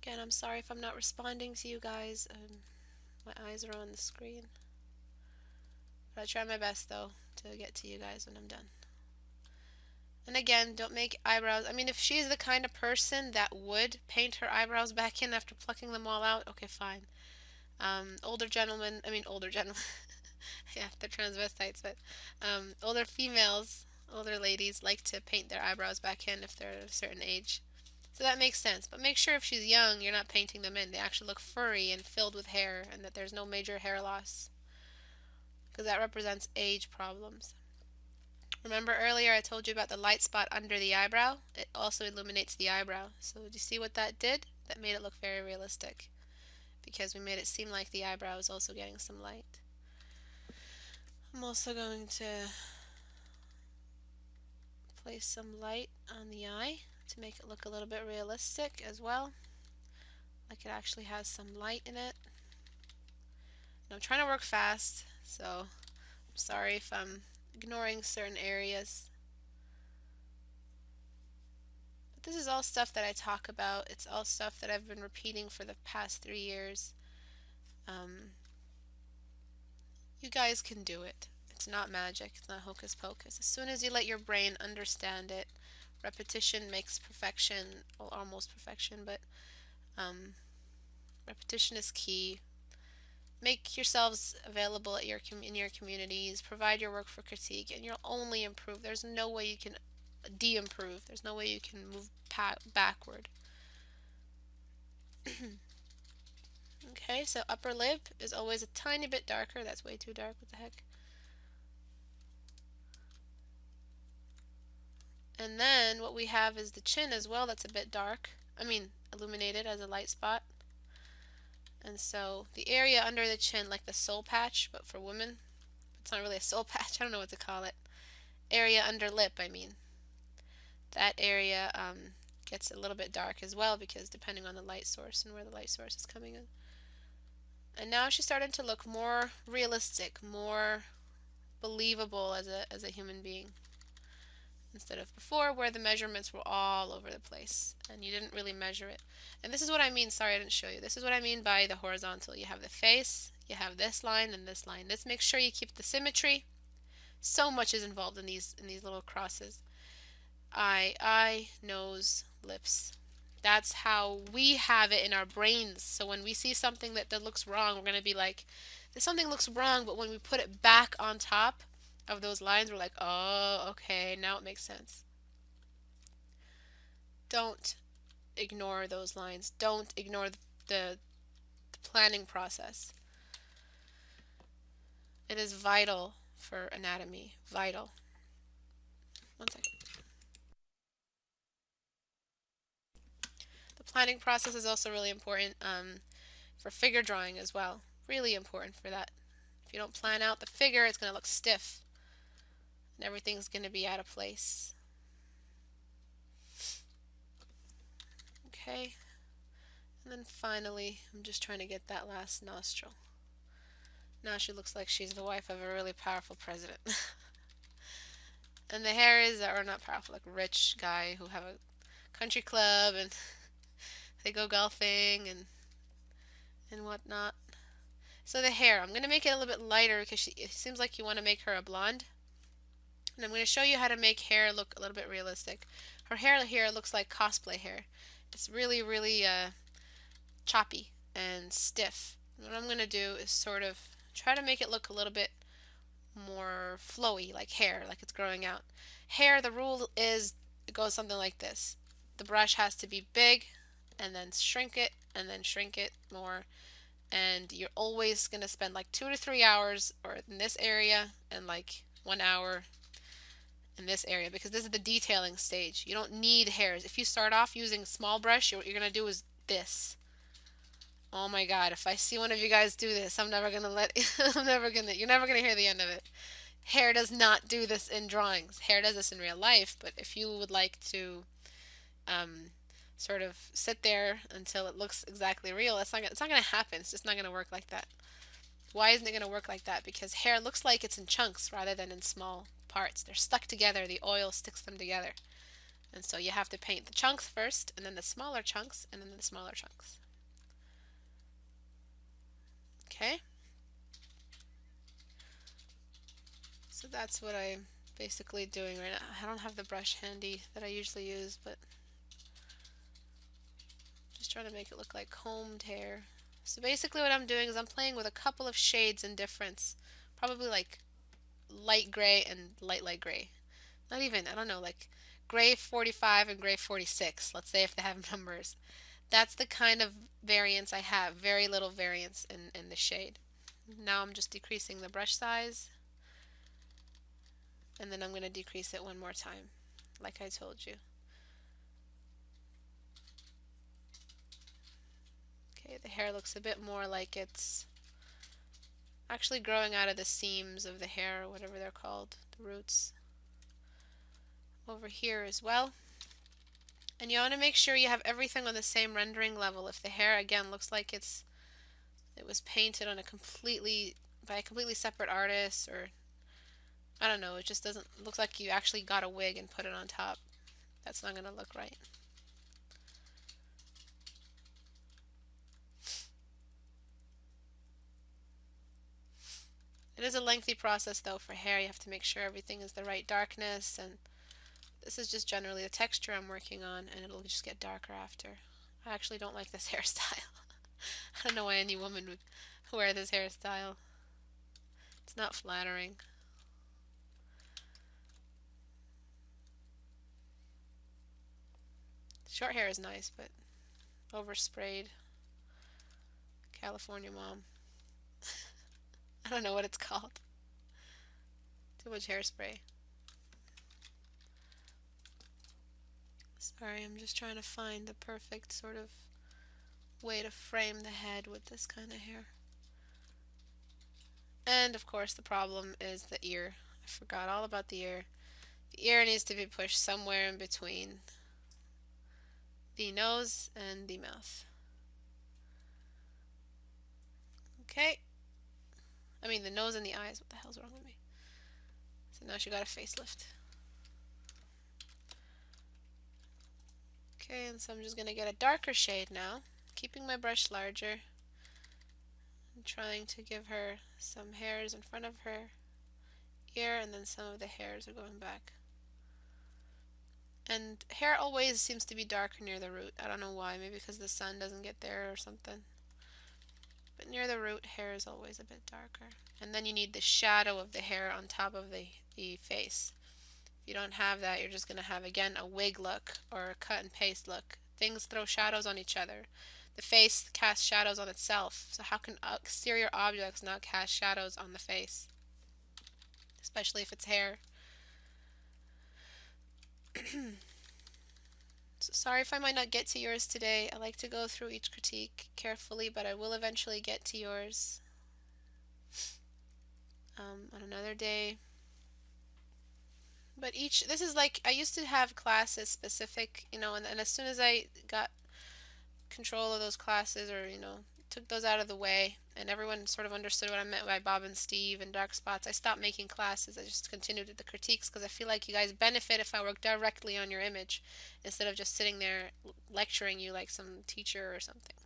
Again, I'm sorry if I'm not responding to you guys. My eyes are on the screen. But I try my best though to get to you guys when I'm done. And again, don't make eyebrows. I mean, if she's the kind of person that would paint her eyebrows back in after plucking them all out, okay, fine. Older gentlemen, yeah, they're transvestites, but older females, older ladies like to paint their eyebrows back in if they're at a certain age. So that makes sense. But make sure if she's young, you're not painting them in. They actually look furry and filled with hair, and that there's no major hair loss, because that represents age problems. Remember earlier I told you about the light spot under the eyebrow? It also illuminates the eyebrow. So did you see what that did? That made it look very realistic, because we made it seem like the eyebrow is also getting some light. I'm also going to place some light on the eye to make it look a little bit realistic as well, like it actually has some light in it. And I'm trying to work fast, so I'm sorry if I'm ignoring certain areas. But this is all stuff that I talk about. It's all stuff that I've been repeating for the past 3 years. You guys can do it. It's not magic. It's not hocus pocus. As soon as you let your brain understand it, repetition makes perfection, well, almost perfection, but repetition is key. Make yourselves available at in your communities. Provide your work for critique, and you'll only improve. There's no way you can de-improve. There's no way you can move backward. Okay, so upper lip is always a tiny bit darker. That's way too dark. What the heck? And then what we have is the chin as well. That's a bit dark. I mean, illuminated as a light spot. And so the area under the chin, like the soul patch, but for women, it's not really a soul patch. I don't know what to call it. Area under lip, I mean. That area gets a little bit dark as well because depending on the light source and where the light source is coming in. And now she's starting to look more realistic, more believable as a human being, instead of before where the measurements were all over the place and you didn't really measure it. And this is what I mean, sorry I didn't show you. This is what I mean by the horizontal. You have the face, you have this line and this line. Let's make sure you keep the symmetry. So much is involved in these little crosses. Eye, nose, lips. That's how we have it in our brains. So when we see something that looks wrong, we're going to be like, this something looks wrong, but when we put it back on top of those lines, we're like, oh, okay, now it makes sense. Don't ignore those lines. Don't ignore the planning process. It is vital for anatomy. Vital. One second. The planning process is also really important for figure drawing as well. Really important for that. If you don't plan out the figure, it's going to look stiff. And everything's going to be out of place. Okay. And then finally, I'm just trying to get that last nostril. Now she looks like she's the wife of a really powerful president. And the hair is, or not powerful, like a rich guy who have a country club and they go golfing and whatnot. So the hair, I'm going to make it a little bit lighter because it seems like you want to make her a blonde. And I'm going to show you how to make hair look a little bit realistic. Her hair here looks like cosplay hair. It's really, really choppy and stiff. What I'm going to do is sort of try to make it look a little bit more flowy, like hair, like it's growing out. Hair, the rule is it goes something like this. The brush has to be big and then shrink it and then shrink it more. And you're always going to spend like 2 to 3 hours or in this area and like 1 hour in this area because this is the detailing stage. You don't need hairs. If you start off using small brush, what you're going to do is this. Oh my god, if I see one of you guys do this, I'm never going to you're never going to hear the end of it. Hair does not do this in drawings. Hair does this in real life, but if you would like to sort of sit there until it looks exactly real, it's not going to happen. It's just not going to work like that. Why isn't it going to work like that? Because hair looks like it's in chunks rather than in small parts. They're stuck together. The oil sticks them together. And so you have to paint the chunks first, and then the smaller chunks, and then the smaller chunks. Okay? So that's what I'm basically doing right now. I don't have the brush handy that I usually use, but just trying to make it look like combed hair. So basically what I'm doing is I'm playing with a couple of shades in difference. Probably like light gray and light gray. Not even, I don't know, like gray 45 and gray 46. Let's say if they have numbers. That's the kind of variance I have. Very little variance in the shade. Now I'm just decreasing the brush size. And then I'm going to decrease it one more time, like I told you. Okay, the hair looks a bit more like it's actually growing out of the seams of the hair, or whatever they're called, the roots. Over here as well. And you want to make sure you have everything on the same rendering level. If the hair again looks like it was painted on by a completely separate artist, or I don't know, it just doesn't look like you actually got a wig and put it on top. That's not going to look right. It is a lengthy process though for hair. You have to make sure everything is the right darkness, and this is just generally the texture I'm working on, and it'll just get darker after. I actually don't like this hairstyle. I don't know why any woman would wear this hairstyle. It's not flattering. Short hair is nice, but oversprayed. California mom. I don't know what it's called. Too much hairspray. Sorry, I'm just trying to find the perfect sort of way to frame the head with this kind of hair. And of course the problem is the ear. I forgot all about the ear. The ear needs to be pushed somewhere in between the nose and the mouth. Okay. I mean the nose and the eyes. What the hell's wrong with me? So now she got a facelift. Okay, and so I'm just going to get a darker shade now, keeping my brush larger. I'm trying to give her some hairs in front of her ear, and then some of the hairs are going back. And hair always seems to be darker near the root. I don't know why, maybe because the sun doesn't get there or something. But near the root, hair is always a bit darker. And then you need the shadow of the hair on top of the face. If you don't have that, you're just going to have, again, a wig look or a cut and paste look. Things throw shadows on each other. The face casts shadows on itself. So how can exterior objects not cast shadows on the face? Especially if it's hair. So sorry if I might not get to yours today. I like to go through each critique carefully, but I will eventually get to yours on another day. But this is like, I used to have classes specific, and as soon as I got control of those classes, or, took those out of the way, and everyone sort of understood what I meant by Bob and Steve and dark spots, I stopped making classes. I just continued with the critiques because I feel like you guys benefit if I work directly on your image instead of just sitting there lecturing you like some teacher or something.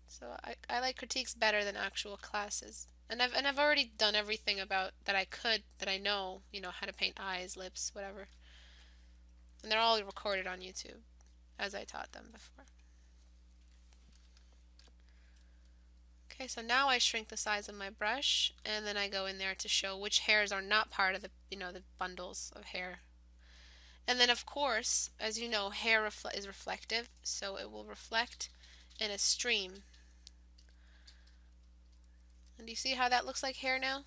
So I like critiques better than actual classes. And I've already done everything that I know, how to paint eyes, lips, whatever. And they're all recorded on YouTube as I taught them before. Okay, so now I shrink the size of my brush, and then I go in there to show which hairs are not part of the bundles of hair. And then of course, as you know, hair is reflective, so it will reflect in a stream. And do you see how that looks like hair now?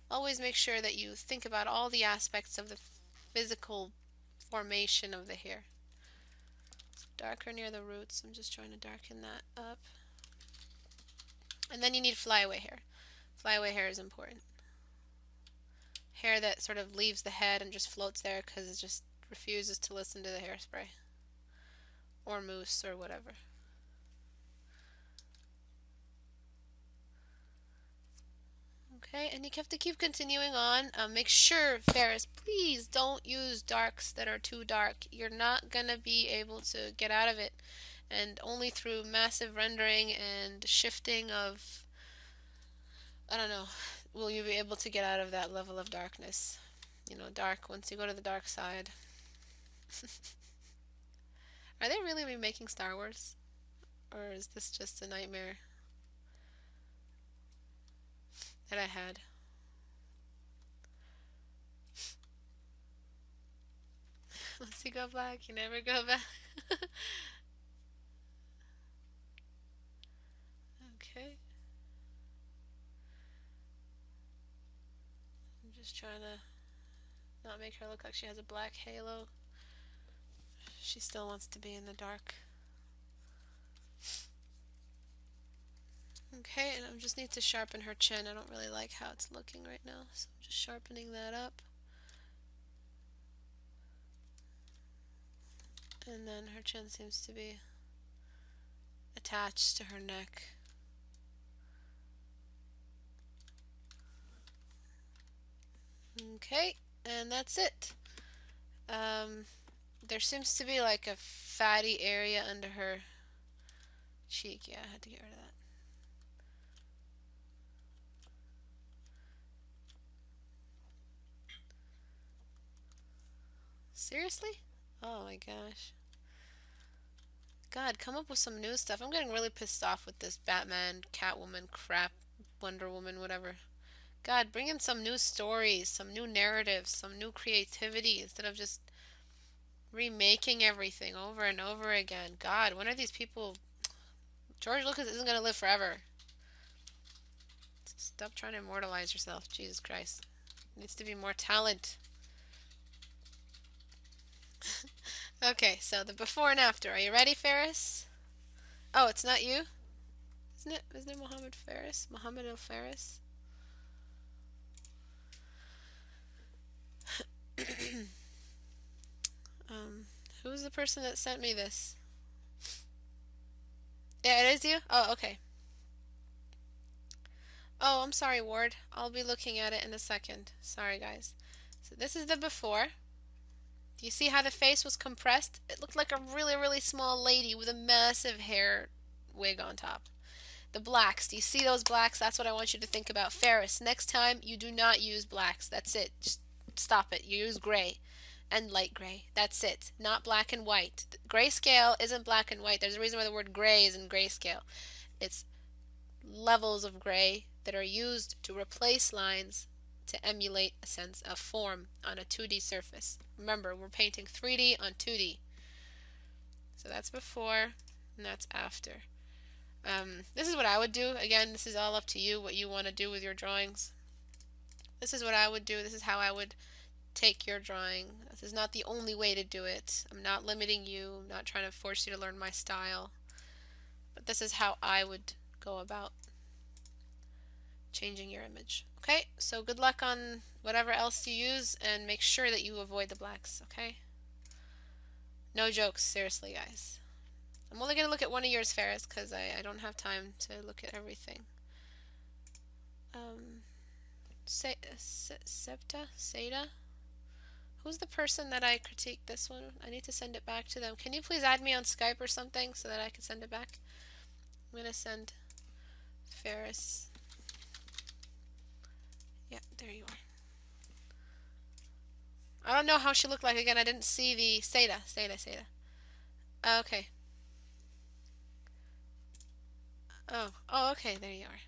Always make sure that you think about all the aspects of the physical formation of the hair. So darker near the roots. I'm just trying to darken that up. And then you need flyaway hair. Flyaway hair is important. Hair that sort of leaves the head and just floats there because it just refuses to listen to the hairspray. Or mousse or whatever. Okay, and you have to keep continuing on. Make sure, Ferris, please don't use darks that are too dark. You're not going to be able to get out of it. And only through massive rendering and shifting of, I don't know, will you be able to get out of that level of darkness. Dark, once you go to the dark side. Are they really remaking Star Wars? Or is this just a nightmare that I had? Once you go black, you never go back. Okay. I'm just trying to not make her look like she has a black halo. She still wants to be in the dark. Okay, and I just need to sharpen her chin. I don't really like how it's looking right now, so I'm just sharpening that up. And then her chin seems to be attached to her neck. Okay, and that's it. There seems to be like a fatty area under her cheek. Yeah, I had to get rid of that. Seriously? Oh my gosh. God, come up with some new stuff. I'm getting really pissed off with this Batman, Catwoman crap, Wonder Woman, whatever. God, bring in some new stories, some new narratives, some new creativity instead of just remaking everything over and over again. God, when are these people... George Lucas isn't going to live forever. Stop trying to immortalize yourself. Jesus Christ. Needs to be more talent. Okay, so the before and after. Are you ready, Ferris? Oh, it's not you? Isn't it? Isn't it Mohammed Ferris? Mohammed El Ferris? Who's the person that sent me this? Yeah, it is you? Oh, okay. Oh, I'm sorry, Ward. I'll be looking at it in a second. Sorry, guys. So this is the before. Do you see how the face was compressed? It looked like a really, really small lady with a massive hair wig on top. The blacks. Do you see those blacks? That's what I want you to think about. Ferris, next time you do not use blacks. That's it. Just stop it. You use gray and light gray. That's it. Not black and white. Grayscale isn't black and white. There's a reason why the word gray is in grayscale. It's levels of gray that are used to replace lines to emulate a sense of form on a 2D surface. Remember, we're painting 3D on 2D. So that's before and that's after. This is what I would do. Again, this is all up to you, what you want to do with your drawings. This is what I would do. This is how I would take your drawing. This is not the only way to do it. I'm not limiting you. I'm not trying to force you to learn my style. But this is how I would go about changing your image. Okay, so good luck on whatever else you use, and make sure that you avoid the blacks, okay? No jokes, seriously, guys. I'm only going to look at one of yours, Ferris, because I don't have time to look at everything. Seda? Who's the person that I critiqued this one? I need to send it back to them. Can you please add me on Skype or something so that I can send it back? I'm going to send Ferris. Yeah, there you are. I don't know how she looked like. Again, I didn't see the Seda. Okay. Oh, okay, there you are.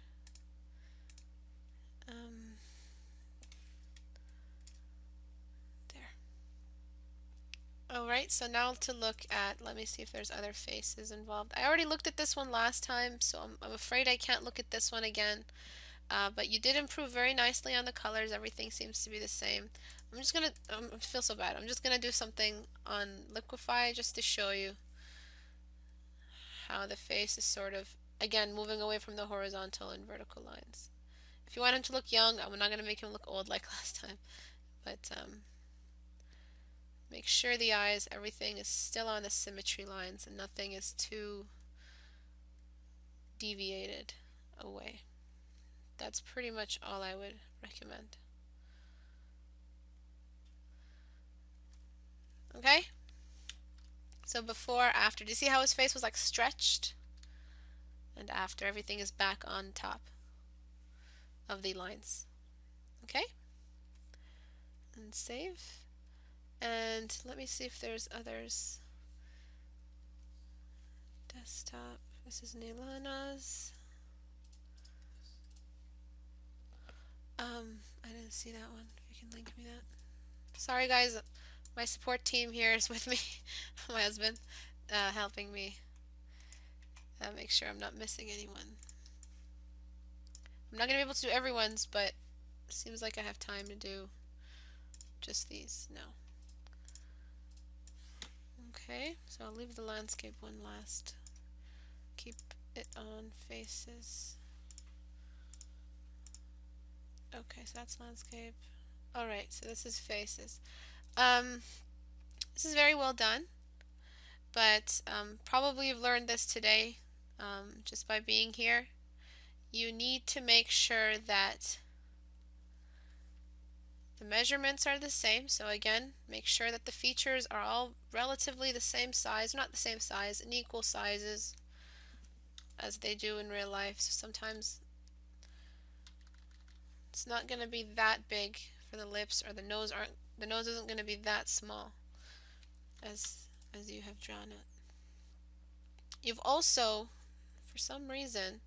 There. Alright, so now to look at, let me see if there's other faces involved. I already looked at this one last time, so I'm afraid I can't look at this one again. But you did improve very nicely on the colors. Everything seems to be the same. I'm just gonna, I feel so bad. I'm just gonna do something on Liquify just to show you how the face is sort of, again, moving away from the horizontal and vertical lines. If you want him to look young, I'm not gonna make him look old like last time. But make sure the eyes, everything is still on the symmetry lines and nothing is too deviated away. That's pretty much all I would recommend. Okay? So before, after. Do you see how his face was like stretched? And after, everything is back on top of the lines. Okay? And save. And let me see if there's others. Desktop. This is Nilana's. I didn't see that one. If you can link me that. Sorry guys, my support team here is with me. My husband, helping me make sure I'm not missing anyone. I'm not going to be able to do everyone's, but it seems like I have time to do just these now. Okay, so I'll leave the landscape one last. Keep it on faces. Okay, so that's landscape. Alright, so this is faces. This is very well done, but probably you've learned this today just by being here. You need to make sure that the measurements are the same. So again, make sure that the features are all relatively the same size, not the same size, in equal sizes as they do in real life. So sometimes it's not going to be that big for the lips, or the nose isn't going to be that small as you have drawn it. You've also, for some reason,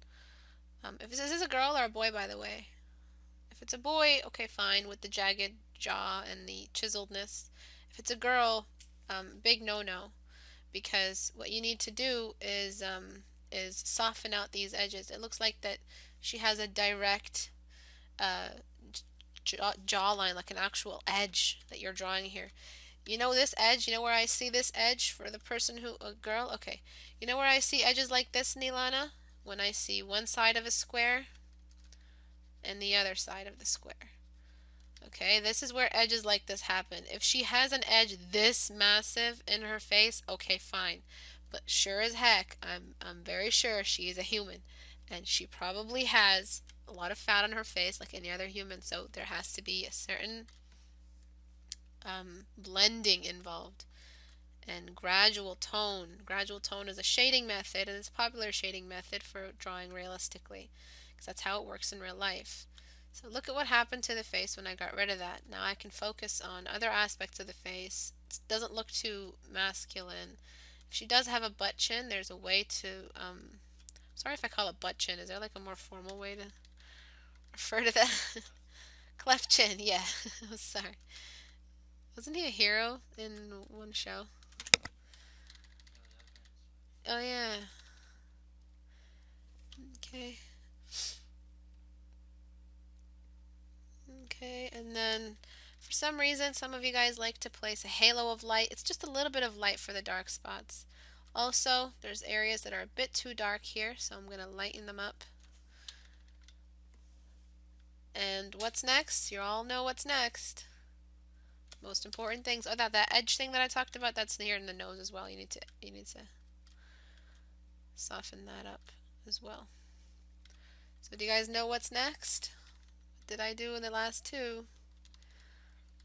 if this is a girl or a boy, by the way, if it's a boy, okay, fine, with the jagged jaw and the chiseledness. If it's a girl, big no-no, because what you need to do is soften out these edges. It looks like that she has a direct jawline, like an actual edge that you're drawing here. You know this edge? You know where I see this edge for the person who, a girl? Okay. You know where I see edges like this, Nilana? When I see one side of a square and the other side of the square. Okay, this is where edges like this happen. If she has an edge this massive in her face, okay, fine. But sure as heck, I'm very sure she is a human, and she probably has a lot of fat on her face like any other human, so there has to be a certain blending involved. And gradual tone. Gradual tone is a shading method, and it's a popular shading method for drawing realistically, because that's how it works in real life. So look at what happened to the face when I got rid of that. Now I can focus on other aspects of the face. It doesn't look too masculine. If she does have a butt chin, there's a way to, sorry if I call it butt chin. Is there like a more formal way to refer to that? Cleft chin, yeah. Sorry. Wasn't he a hero in one show? Oh yeah. Okay. Okay, and then for some reason, some of you guys like to place a halo of light. It's just a little bit of light for the dark spots. Also, there's areas that are a bit too dark here, so I'm going to lighten them up. And what's next? You all know what's next. Most important things. Oh, that edge thing that I talked about, that's here in the nose as well. You need to soften that up as well. So do you guys know what's next? What did I do in the last two?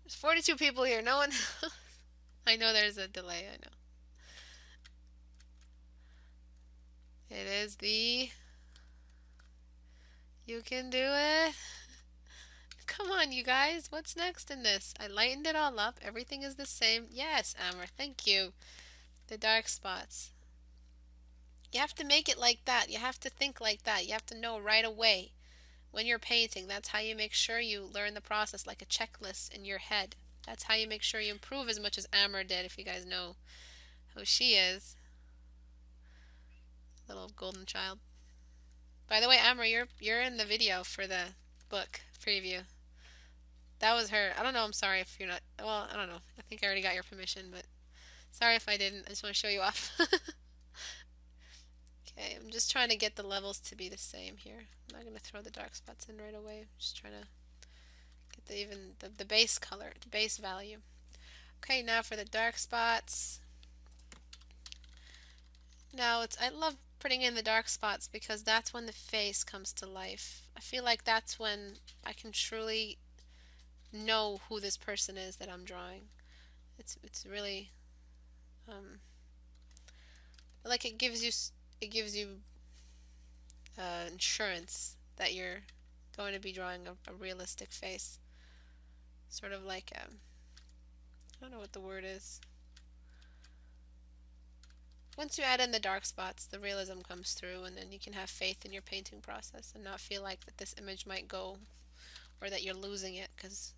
There's 42 people here. No one. I know there's a delay. I know. It is the. You can do it. Come on, you guys. What's next in this? I lightened it all up. Everything is the same. Yes, Amber. Thank you. The dark spots. You have to make it like that. You have to think like that. You have to know right away when you're painting. That's how you make sure you learn the process like a checklist in your head. That's how you make sure you improve as much as Amber did, if you guys know who she is. Little golden child. By the way, Amber, you're in the video for the book preview. That was her. I don't know. I'm sorry if you're not. Well, I don't know. I think I already got your permission, but sorry if I didn't. I just want to show you off. Okay, I'm just trying to get the levels to be the same here. I'm not going to throw the dark spots in right away. I'm just trying to get the base color, the base value. Okay, now for the dark spots. Now I love putting in the dark spots because that's when the face comes to life. I feel like that's when I can truly know who this person is that I'm drawing. It's really like it gives you insurance that you're going to be drawing a realistic face. Sort of like I don't know what the word is. Once you add in the dark spots, the realism comes through, and then you can have faith in your painting process and not feel like that this image might go, or that you're losing it, because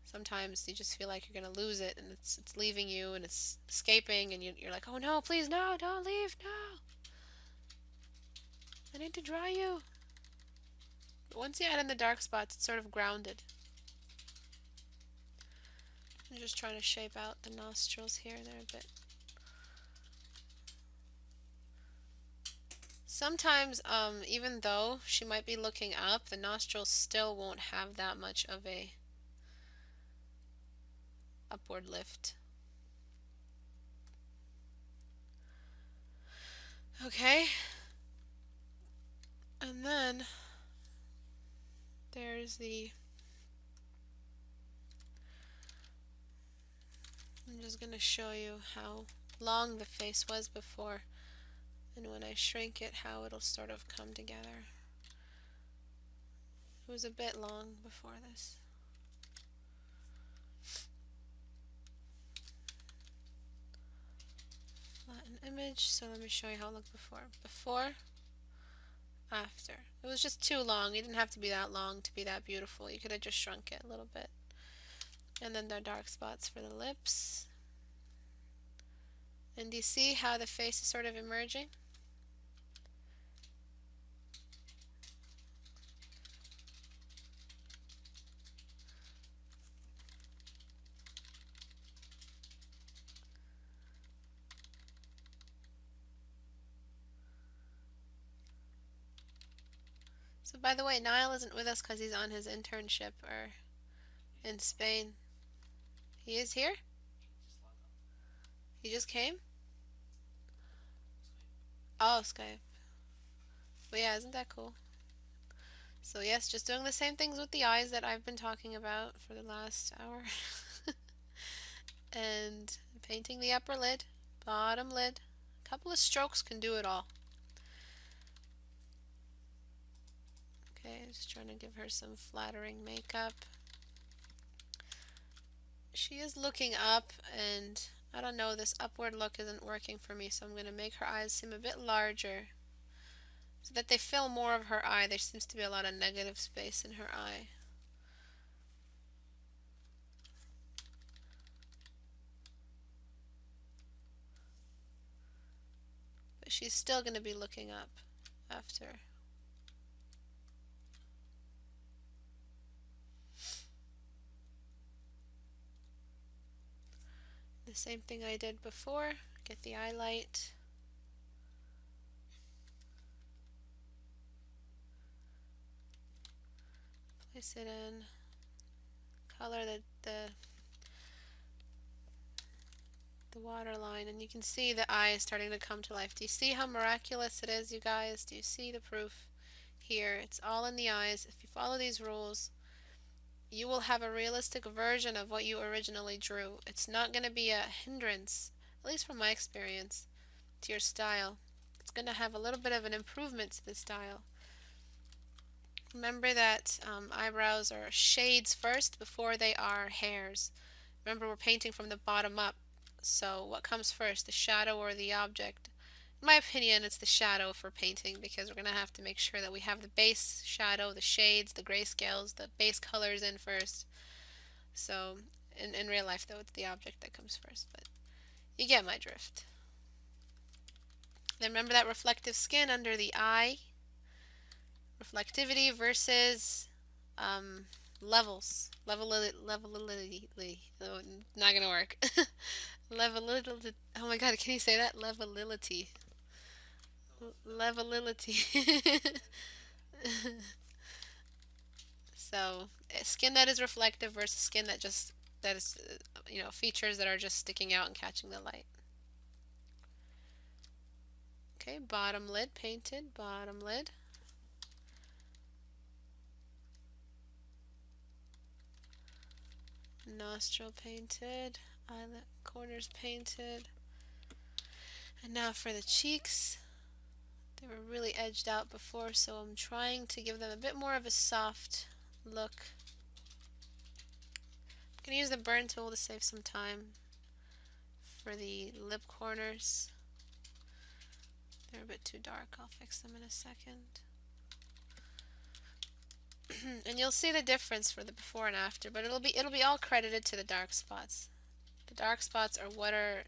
sometimes you just feel like you're going to lose it, and it's leaving you, and it's escaping, and you're like, oh no, please, no, don't leave, no. I need to draw you. But once you add in the dark spots, it's sort of grounded. I'm just trying to shape out the nostrils here and there a bit. Sometimes, even though she might be looking up, the nostrils still won't have that much of a upward lift. Okay. And then there's I'm just going to show you how long the face was before, and when I shrink it, how it'll sort of come together. It was a bit long before this. Flatten image, so let me show you how it looked before. Before, after. It was just too long. It didn't have to be that long to be that beautiful. You could have just shrunk it a little bit. And then the dark spots for the lips. And do you see how the face is sort of emerging? So by the way, Niall isn't with us because he's on his internship or in Spain. He is here? He just came? Oh, Skype. But yeah, isn't that cool? So yes, just doing the same things with the eyes that I've been talking about for the last hour. And painting the upper lid, bottom lid. A couple of strokes can do it all. Okay, just trying to give her some flattering makeup. She is looking up, and I don't know, this upward look isn't working for me, so I'm going to make her eyes seem a bit larger so that they fill more of her eye. There seems to be a lot of negative space in her eye. But she's still going to be looking up after. The same thing I did before. Get the eye light. Place it in. Color the waterline, and you can see the eye is starting to come to life. Do you see how miraculous it is, you guys? Do you see the proof here? It's all in the eyes. If you follow these rules, you will have a realistic version of what you originally drew. It's not going to be a hindrance, at least from my experience, to your style. It's going to have a little bit of an improvement to the style. Remember that eyebrows are shades first before they are hairs. Remember, we're painting from the bottom up. So what comes first, the shadow or the object? In my opinion, it's the shadow for painting, because we're going to have to make sure that we have the base shadow, the shades, the grayscales, the base colors in first. So in real life, though, it's the object that comes first, but you get my drift. Then remember that reflective skin under the eye. Reflectivity versus levels. Levelity. Oh, not going to work. Levelility. Oh my god, can you say that? Levelility. Levelility. So, skin that is reflective versus skin that just that is features that are just sticking out and catching the light. Okay, bottom lid painted, bottom lid. Nostril painted, eyelid corners painted. And now for the cheeks. They were really edged out before, so I'm trying to give them a bit more of a soft look. I'm going to use the burn tool to save some time for the lip corners. They're a bit too dark. I'll fix them in a second. And you'll see the difference for the before and after, but it'll be all credited to the dark spots. The dark spots are what are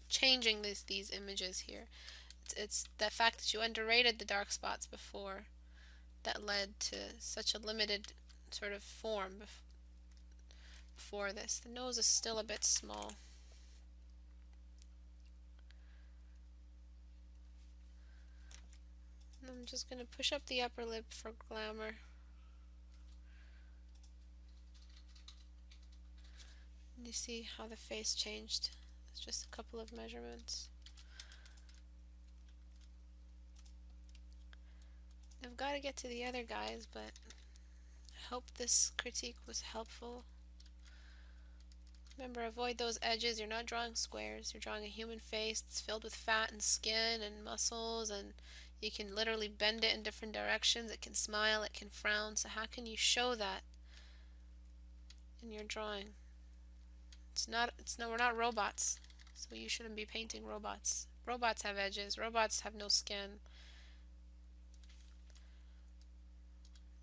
changing these images here. It's the fact that you underrated the dark spots before that led to such a limited sort of form before this. The nose is still a bit small. I'm just going to push up the upper lip for glamour. You see how the face changed? It's just a couple of measurements. I've got to get to the other guys, but I hope this critique was helpful. Remember, avoid those edges. You're not drawing squares. You're drawing a human face. It's filled with fat and skin and muscles, and you can literally bend it in different directions. It can smile, it can frown. So how can you show that in your drawing? We're not robots. So you shouldn't be painting robots. Robots have edges. Robots have no skin.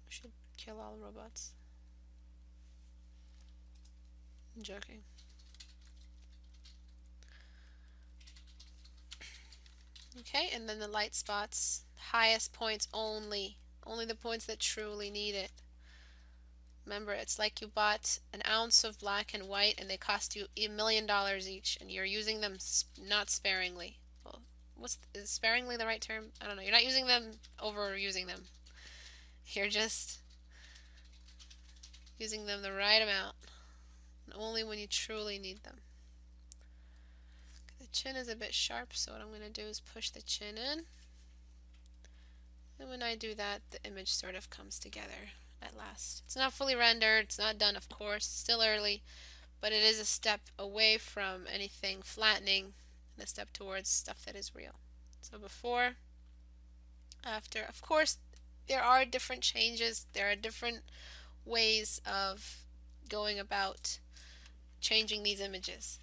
We should kill all robots. I'm joking. Okay, and then the light spots. Highest points only. Only the points that truly need it. Remember, it's like you bought an ounce of black and white and they cost you $1 million each, and you're using them not sparingly. Well, is sparingly the right term? I don't know. You're not using them overusing them. You're just using them the right amount, and only when you truly need them. The chin is a bit sharp, so what I'm going to do is push the chin in. And when I do that, the image sort of comes together at last. It's not fully rendered, it's not done, of course, it's still early, but it is a step away from anything flattening and a step towards stuff that is real. So before, after, of course, there are different changes, there are different ways of going about changing these images,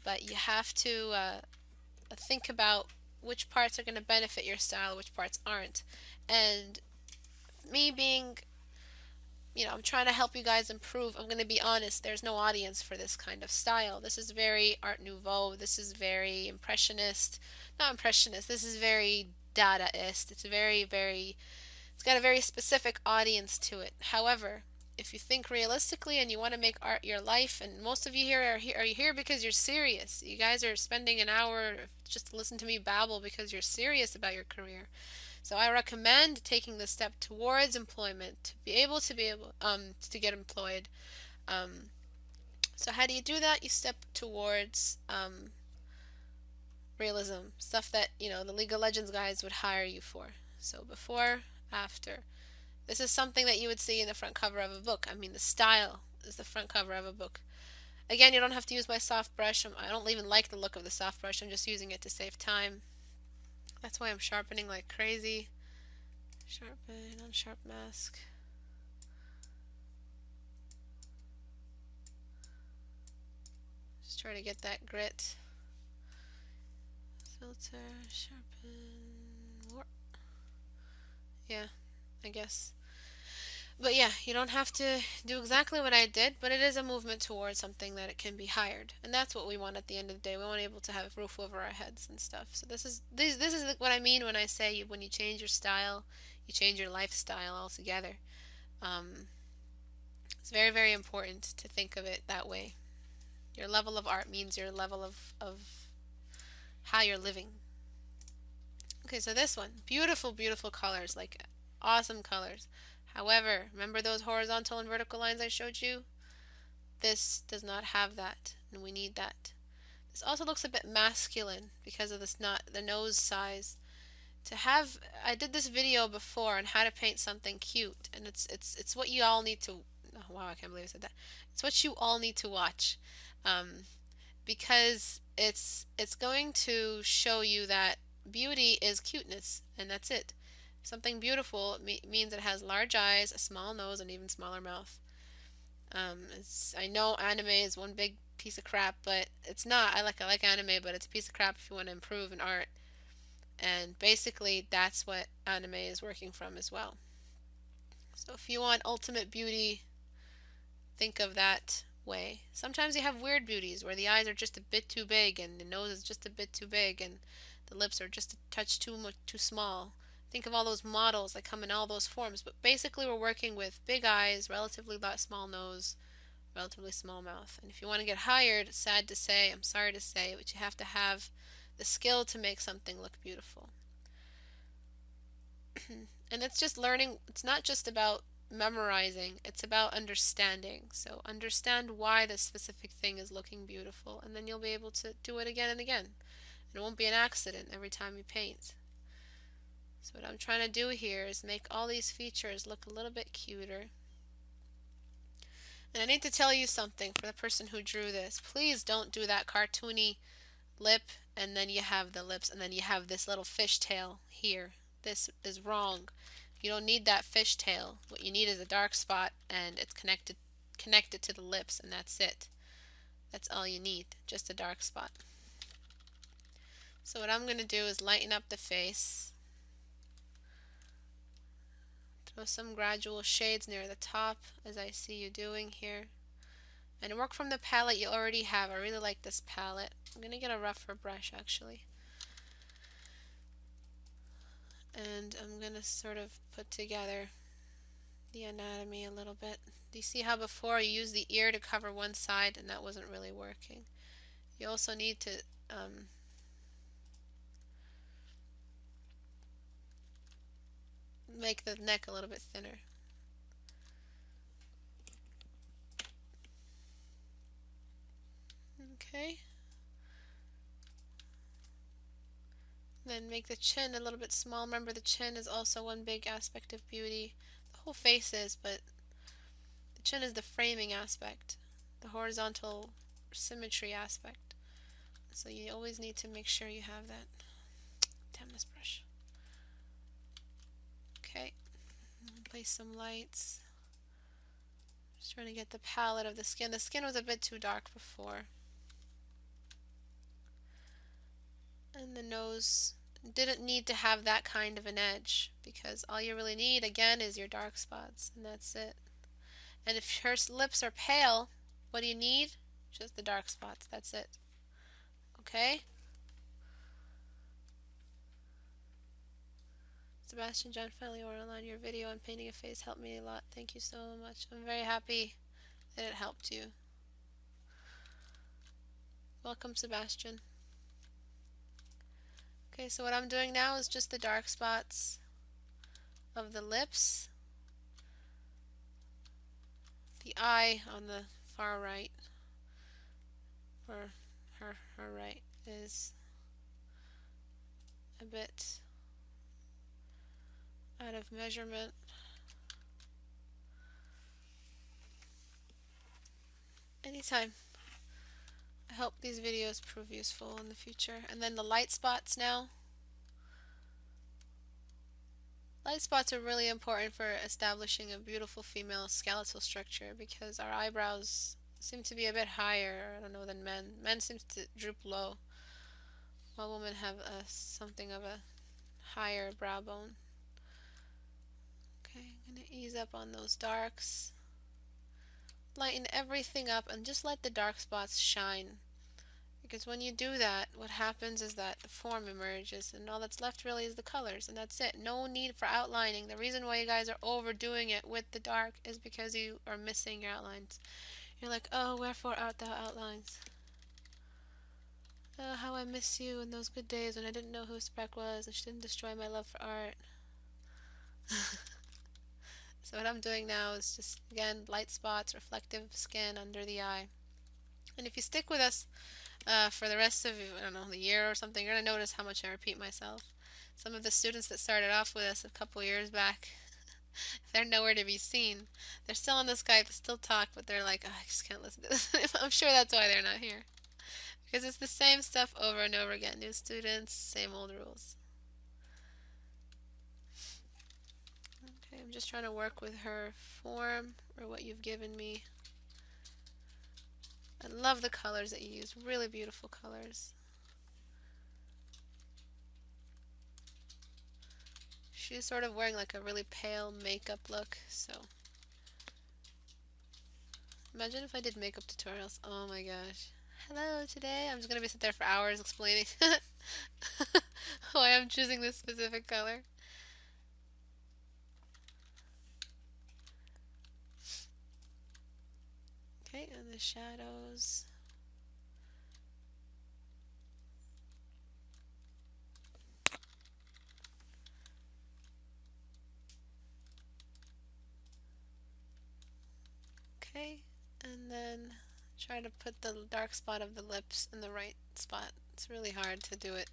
but you have to think about which parts are going to benefit your style, which parts aren't. And me being, I'm trying to help you guys improve. I'm going to be honest, there's no audience for this kind of style. This is very Art Nouveau. This is very impressionist. Not impressionist. This is very Dadaist. It's got a very specific audience to it. However, if you think realistically and you want to make art your life, and most of you here are here because you're serious. You guys are spending an hour just to listen to me babble because you're serious about your career. So I recommend taking the step towards employment to be able to get employed. So how do you do that? You step towards realism, stuff that the League of Legends guys would hire you for. So before, after. This is something that you would see in the front cover of a book. I mean, the style is the front cover of a book. Again, you don't have to use my soft brush. I don't even like the look of the soft brush. I'm just using it to save time. That's why I'm sharpening like crazy. Sharpen, unsharp mask. Just try to get that grit. Filter, sharpen, warp. Yeah, I guess. But yeah, you don't have to do exactly what I did, but it is a movement towards something that it can be hired. And that's what we want at the end of the day. We want to be able to have a roof over our heads and stuff. So this is what I mean when I say when you change your style, you change your lifestyle altogether. It's very, very important to think of it that way. Your level of art means your level of how you're living. Okay, so this one, beautiful, beautiful colors, like awesome colors. However, remember those horizontal and vertical lines I showed you? This does not have that, and we need that. This also looks a bit masculine because of the nose size. I did this video before on how to paint something cute, and it's what you all need to. Oh, wow, I can't believe I said that. It's what you all need to watch, because it's going to show you that beauty is cuteness, and that's it. Something beautiful means it has large eyes, a small nose, and even smaller mouth. I know anime is one big piece of crap, but it's not. I like anime, but it's a piece of crap if you want to improve in art. And basically, that's what anime is working from as well. So if you want ultimate beauty, think of that way. Sometimes you have weird beauties where the eyes are just a bit too big and the nose is just a bit too big and the lips are just a touch too small. Think of all those models that come in all those forms, but basically we're working with big eyes, relatively small nose, relatively small mouth. And if you want to get hired, sad to say, I'm sorry to say, but you have to have the skill to make something look beautiful. And it's just learning. It's not just about memorizing, it's about understanding. So understand why this specific thing is looking beautiful, and then you'll be able to do it again and again. And it won't be an accident every time you paint. So what I'm trying to do here is make all these features look a little bit cuter. And I need to tell you something for the person who drew this. Please don't do that cartoony lip and then you have the lips and then you have this little fishtail here. This is wrong. You don't need that fishtail. What you need is a dark spot and it's connected to the lips, and that's it. That's all you need, just a dark spot. So what I'm going to do is lighten up the face. Throw some gradual shades near the top as I see you doing here. And work from the palette you already have. I really like this palette. I'm going to get a rougher brush actually. And I'm going to sort of put together the anatomy a little bit. Do you see how before you used the ear to cover one side and that wasn't really working? You also need to make the neck a little bit thinner. Okay. Then make the chin a little bit small. Remember, the chin is also one big aspect of beauty. The whole face is, but the chin is the framing aspect, the horizontal symmetry aspect. So you always need to make sure you have that. Damn this brush. Okay. Place some lights. Just trying to get the palette of the skin. The skin was a bit too dark before. And the nose didn't need to have that kind of an edge, because all you really need again is your dark spots, and that's it. And if her lips are pale, what do you need? Just the dark spots. That's it. Okay? Sebastian John, finally we're online. Your video on painting a face helped me a lot. Thank you so much. I'm very happy that it helped you. Welcome, Sebastian. Okay, so what I'm doing now is just the dark spots of the lips, the eye on the far right, or her right, is a bit out of measurement. Anytime. I hope these videos prove useful in the future. And then the light spots now. Light spots are really important for establishing a beautiful female skeletal structure, because our eyebrows seem to be a bit higher, I don't know, than men. Men seem to droop low, while women have something of a higher brow bone. Okay, I'm going to ease up on those darks. Lighten everything up and just let the dark spots shine. Because when you do that, what happens is that the form emerges, and all that's left really is the colors, and that's it. No need for outlining. The reason why you guys are overdoing it with the dark is because you are missing your outlines. You're like, oh, wherefore art thou outlines? Oh, how I miss you in those good days when I didn't know who Istebrak was, and she didn't destroy my love for art. So what I'm doing now is just, again, light spots, reflective skin under the eye. And if you stick with us for the rest of, I don't know, the year or something, you're going to notice how much I repeat myself. Some of the students that started off with us a couple years back, they're nowhere to be seen. They're still on the Skype, still talk, but they're like, oh, I just can't listen to this. I'm sure that's why they're not here. Because it's the same stuff over and over again. New students, same old rules. Okay, I'm just trying to work with her form, or what you've given me. I love the colors that you use, really beautiful colors. She's sort of wearing like a really pale makeup look, so imagine if I did makeup tutorials. Oh my gosh. Hello, today I'm just gonna be sitting there for hours explaining why I'm choosing this specific color. Okay, and the shadows. Okay, and then try to put the dark spot of the lips in the right spot. It's really hard to do it.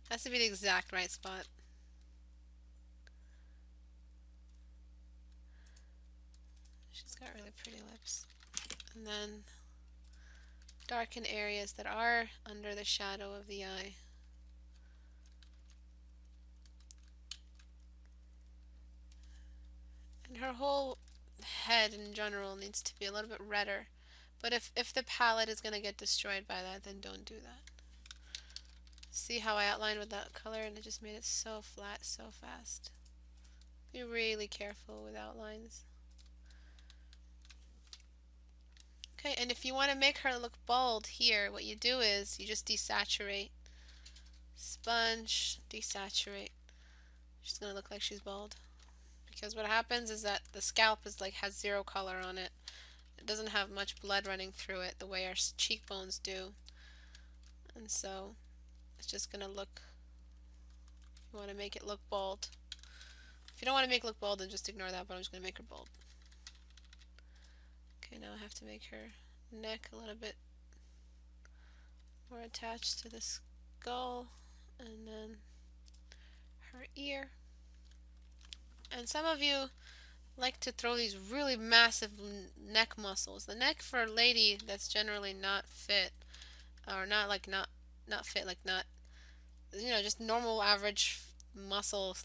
It has to be the exact right spot. She's got really pretty lips. And then darken areas that are under the shadow of the eye. And her whole head in general needs to be a little bit redder. But if the palette is going to get destroyed by that, then don't do that. See how I outlined with that color and it just made it so flat so fast. Be really careful with outlines. Okay, and if you want to make her look bold here, what you do is you just desaturate. Sponge, desaturate. She's going to look like she's bald. Because what happens is that the scalp is like has zero color on it. It doesn't have much blood running through it the way our cheekbones do. And so it's just going to look, you want to make it look bold. If you don't want to make it look bold, then just ignore that, but I'm just going to make her bold. Okay, now I have to make her neck a little bit more attached to the skull, and then her ear. And some of you like to throw these really massive neck muscles. The neck for a lady that's generally not fit, or not fit, like not, you know, just normal average muscle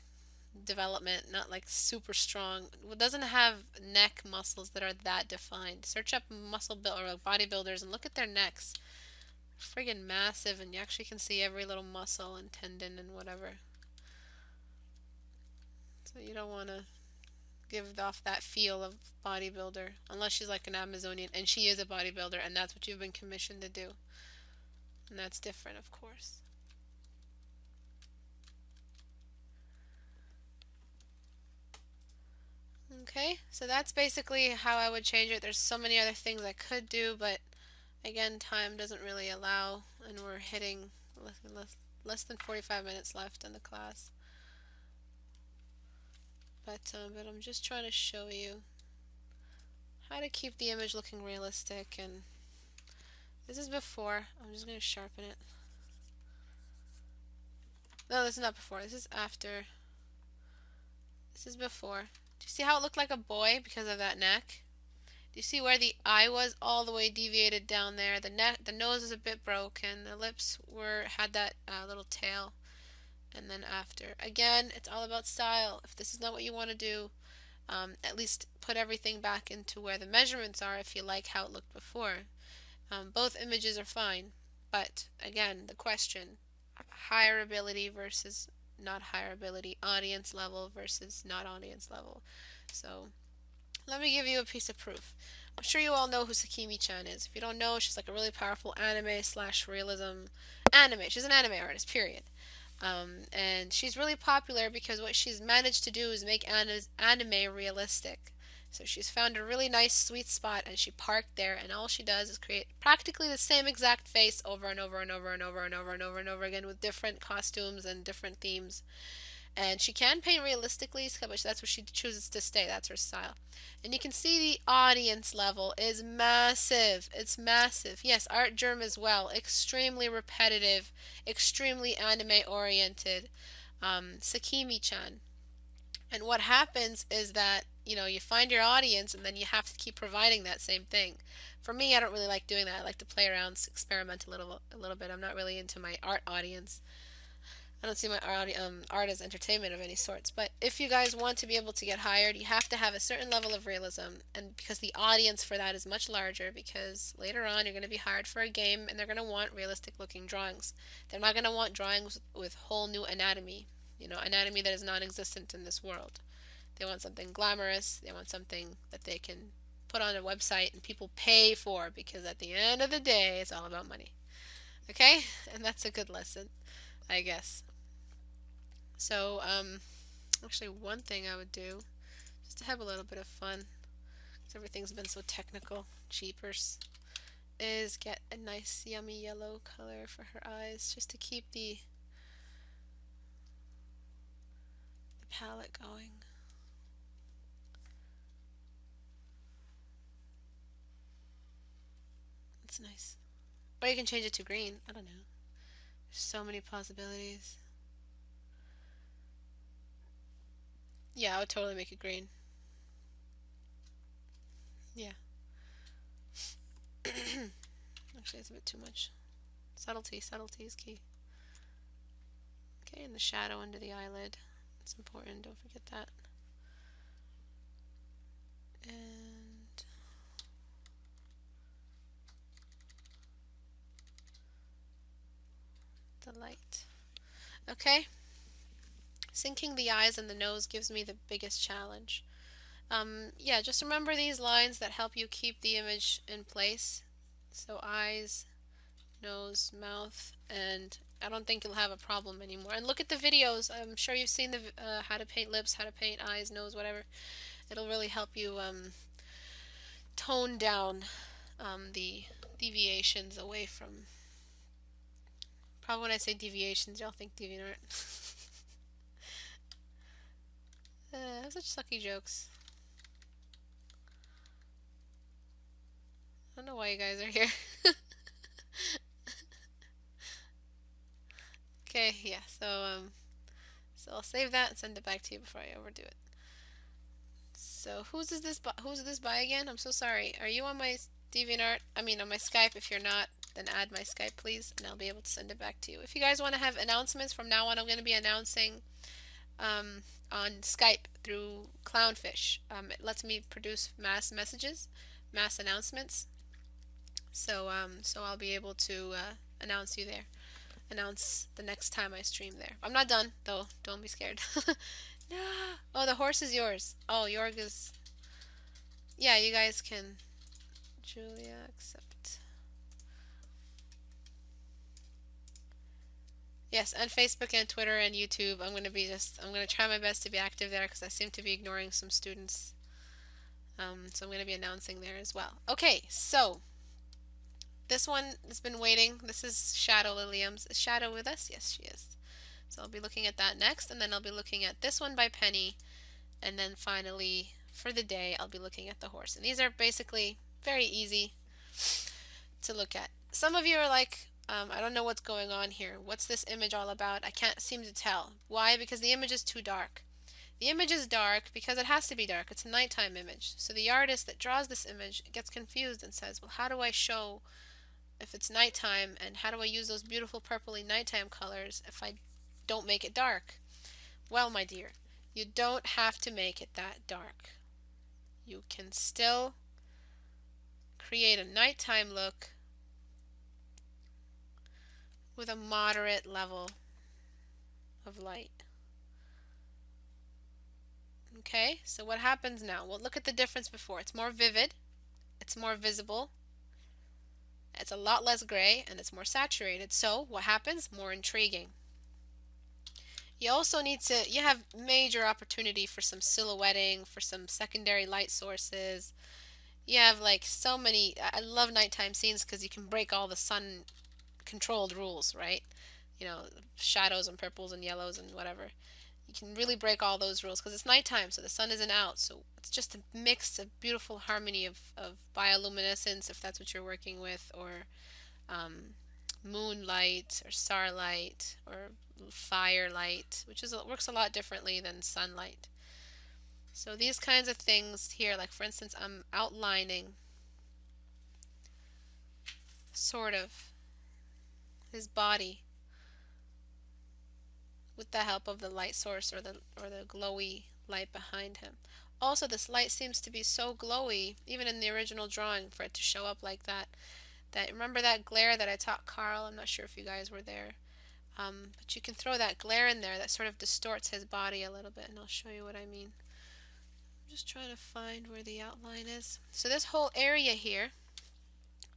development, not like super strong. It doesn't have neck muscles that are that defined. Search up muscle build or like bodybuilders and look at their necks. Friggin' massive, and you actually can see every little muscle and tendon and whatever. So you don't want to give off that feel of bodybuilder unless she's like an Amazonian, and she is a bodybuilder and that's what you've been commissioned to do. And that's different, of course. Okay, so that's basically how I would change it. There's so many other things I could do, but again, time doesn't really allow, and we're hitting less than 45 minutes left in the class. But I'm just trying to show you how to keep the image looking realistic. And this is before. I'm just going to sharpen it. No, this is not before. This is after. This is before. Do you see how it looked like a boy because of that neck? Do you see where the eye was all the way deviated down there? The neck, the nose is a bit broken. The lips had that little tail. And then after. Again, it's all about style. If this is not what you want to do, at least put everything back into where the measurements are if you like how it looked before. Both images are fine, but again, the question, higher ability versus not higher ability, audience level versus not audience level. So let me give you a piece of proof. I'm sure you all know who Sakimi-chan is. If you don't know, she's like a really powerful anime/realism anime. She's an anime artist, period. And she's really popular because what she's managed to do is make anime realistic. So she's found a really nice sweet spot and she parked there, and all she does is create practically the same exact face over and over and over and over and over and over and over again with different costumes and different themes. And she can paint realistically, but that's where she chooses to stay. That's her style. And you can see the audience level is massive. It's massive. Yes, Art Germ as well. Extremely repetitive, extremely anime oriented. Sakimi-chan. And what happens is that, you know, you find your audience and then you have to keep providing that same thing. For me, I don't really like doing that. I like to play around, experiment a little bit. I'm not really into my art audience. I don't see my art as entertainment of any sorts. But if you guys want to be able to get hired, you have to have a certain level of realism. And because the audience for that is much larger, because later on you're going to be hired for a game and they're going to want realistic looking drawings. They're not going to want drawings with whole new anatomy. You know, anatomy that is non-existent in this world. They want something glamorous. They want something that they can put on a website and people pay for, because at the end of the day, it's all about money. Okay? And that's a good lesson, I guess. So, actually one thing I would do, just to have a little bit of fun, because everything's been so technical, cheapers, is get a nice yummy yellow color for her eyes, just to keep the palette going. That's nice. Or you can change it to green. I don't know. There's so many possibilities. Yeah, I would totally make it green. Yeah. Actually, it's a bit too much. Subtlety is key. Okay, and the shadow under the eyelid. It's important, don't forget that. And the light. Okay. Sinking the eyes and the nose gives me the biggest challenge. Yeah, just remember these lines that help you keep the image in place. So eyes, nose, mouth, and I don't think you'll have a problem anymore. And look at the videos. I'm sure you've seen the how to paint lips, how to paint eyes, nose, whatever. It'll really help you tone down the deviations away from. Probably when I say deviations, y'all think DeviantArt. Such sucky jokes. I don't know why you guys are here. Okay, yeah. So I'll save that and send it back to you before I overdo it. So who's this by again? I'm so sorry. Are you on my DeviantArt? I mean on my Skype. If you're not, then add my Skype please, and I'll be able to send it back to you. If you guys want to have announcements from now on, I'm going to be announcing on Skype through Clownfish. It lets me produce mass messages, mass announcements. So I'll be able to announce you there. Announce the next time I stream there. I'm not done though. Don't be scared. No. Oh, the horse is yours. Oh, Jorg is. Yeah, you guys can. Julia, accept. Yes, and Facebook and Twitter and YouTube. I'm gonna try my best to be active there because I seem to be ignoring some students. So I'm gonna be announcing there as well. Okay, so this one has been waiting. This is Shadow Lilium's. Is Shadow with us? Yes, she is. So I'll be looking at that next, and then I'll be looking at this one by Penny, and then finally, for the day, I'll be looking at the horse. And these are basically very easy to look at. Some of you are like, I don't know what's going on here. What's this image all about? I can't seem to tell. Why? Because the image is too dark. The image is dark because it has to be dark. It's a nighttime image. So the artist that draws this image gets confused and says, well, how do I show if it's nighttime, and how do I use those beautiful purpley nighttime colors if I don't make it dark? Well, my dear, you don't have to make it that dark. You can still create a nighttime look with a moderate level of light. Okay, so what happens now? Well, look at the difference before. It's more vivid, it's more visible, it's a lot less gray, and it's more saturated. So what happens? More intriguing. You also you have major opportunity for some silhouetting, for some secondary light sources. You have like so many, I love nighttime scenes because you can break all the sun controlled rules, right? You know, shadows and purples and yellows and whatever. You can really break all those rules because it's nighttime, so the sun isn't out. So it's just a mix of beautiful harmony of bioluminescence, if that's what you're working with, or moonlight or starlight or firelight, which works a lot differently than sunlight. So these kinds of things here, like for instance, I'm outlining sort of his body with the help of the light source or the glowy light behind him. Also, this light seems to be so glowy, even in the original drawing, for it to show up like that. Remember that glare that I taught Carl? I'm not sure if you guys were there. But you can throw that glare in there that sort of distorts his body a little bit, and I'll show you what I mean. I'm just trying to find where the outline is. So this whole area here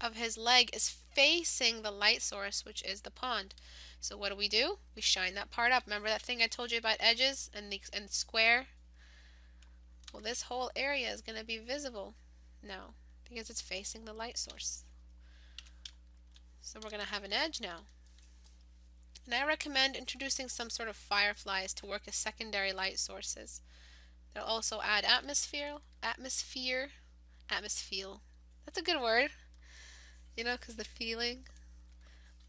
of his leg is facing the light source, which is the pond. So what do? We shine that part up. Remember that thing I told you about edges and square? Well, this whole area is going to be visible now because it's facing the light source. So we're going to have an edge now. And I recommend introducing some sort of fireflies to work as secondary light sources. They'll also add atmosphere. That's a good word. You know, because the feeling.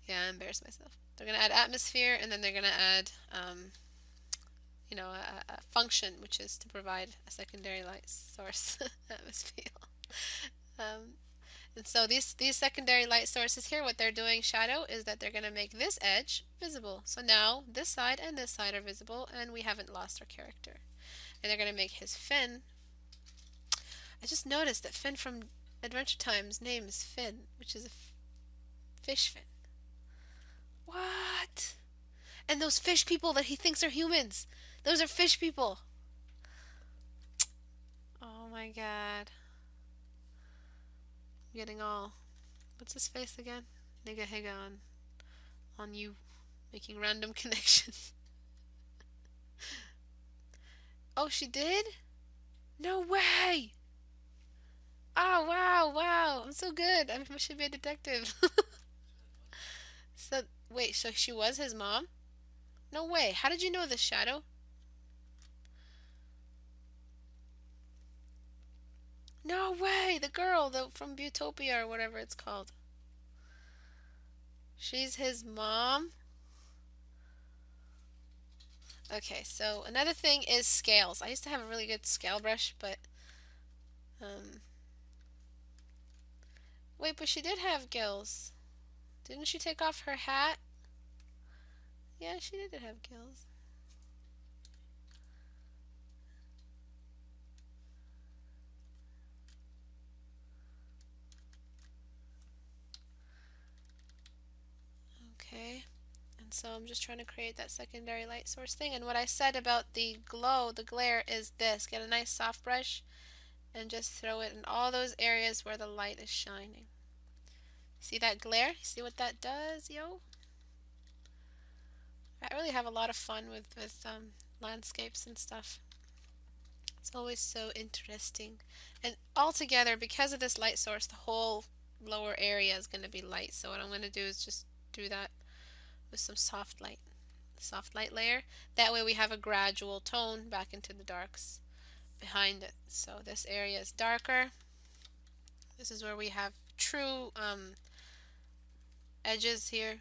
Yeah, I embarrassed myself. They're going to add atmosphere, and then they're going to add, a function, which is to provide a secondary light source atmosphere. Um, and so these secondary light sources here, what they're doing, shadow, is that they're going to make this edge visible. So now this side and this side are visible, and we haven't lost our character. And they're going to make his fin. I just noticed that Finn from Adventure Time's name is Finn, which is a fish fin. What? And those fish people that he thinks are humans, those are fish people. Oh my god. I'm getting all... What's his face again? Nigga Higa on you. Making random connections. Oh, she did? No way! Oh, wow, wow. I'm so good. I should be a detective. So, wait, so she was his mom? No way. How did you know this, Shadow? No way. The girl from Butopia or whatever it's called. She's his mom? Okay, so another thing is scales. I used to have a really good scale brush, but... Wait, but she did have gills. Didn't she take off her hat? Yeah, she did have gills. Okay. And so I'm just trying to create that secondary light source thing. And what I said about the glow, the glare, is this. Get a nice soft brush and just throw it in all those areas where the light is shining. See that glare? See what that does, yo? I really have a lot of fun with landscapes and stuff. It's always so interesting. And altogether, because of this light source, the whole lower area is going to be light. So what I'm going to do is just do that with some soft light layer. That way we have a gradual tone back into the darks behind it. So this area is darker. This is where we have true edges here.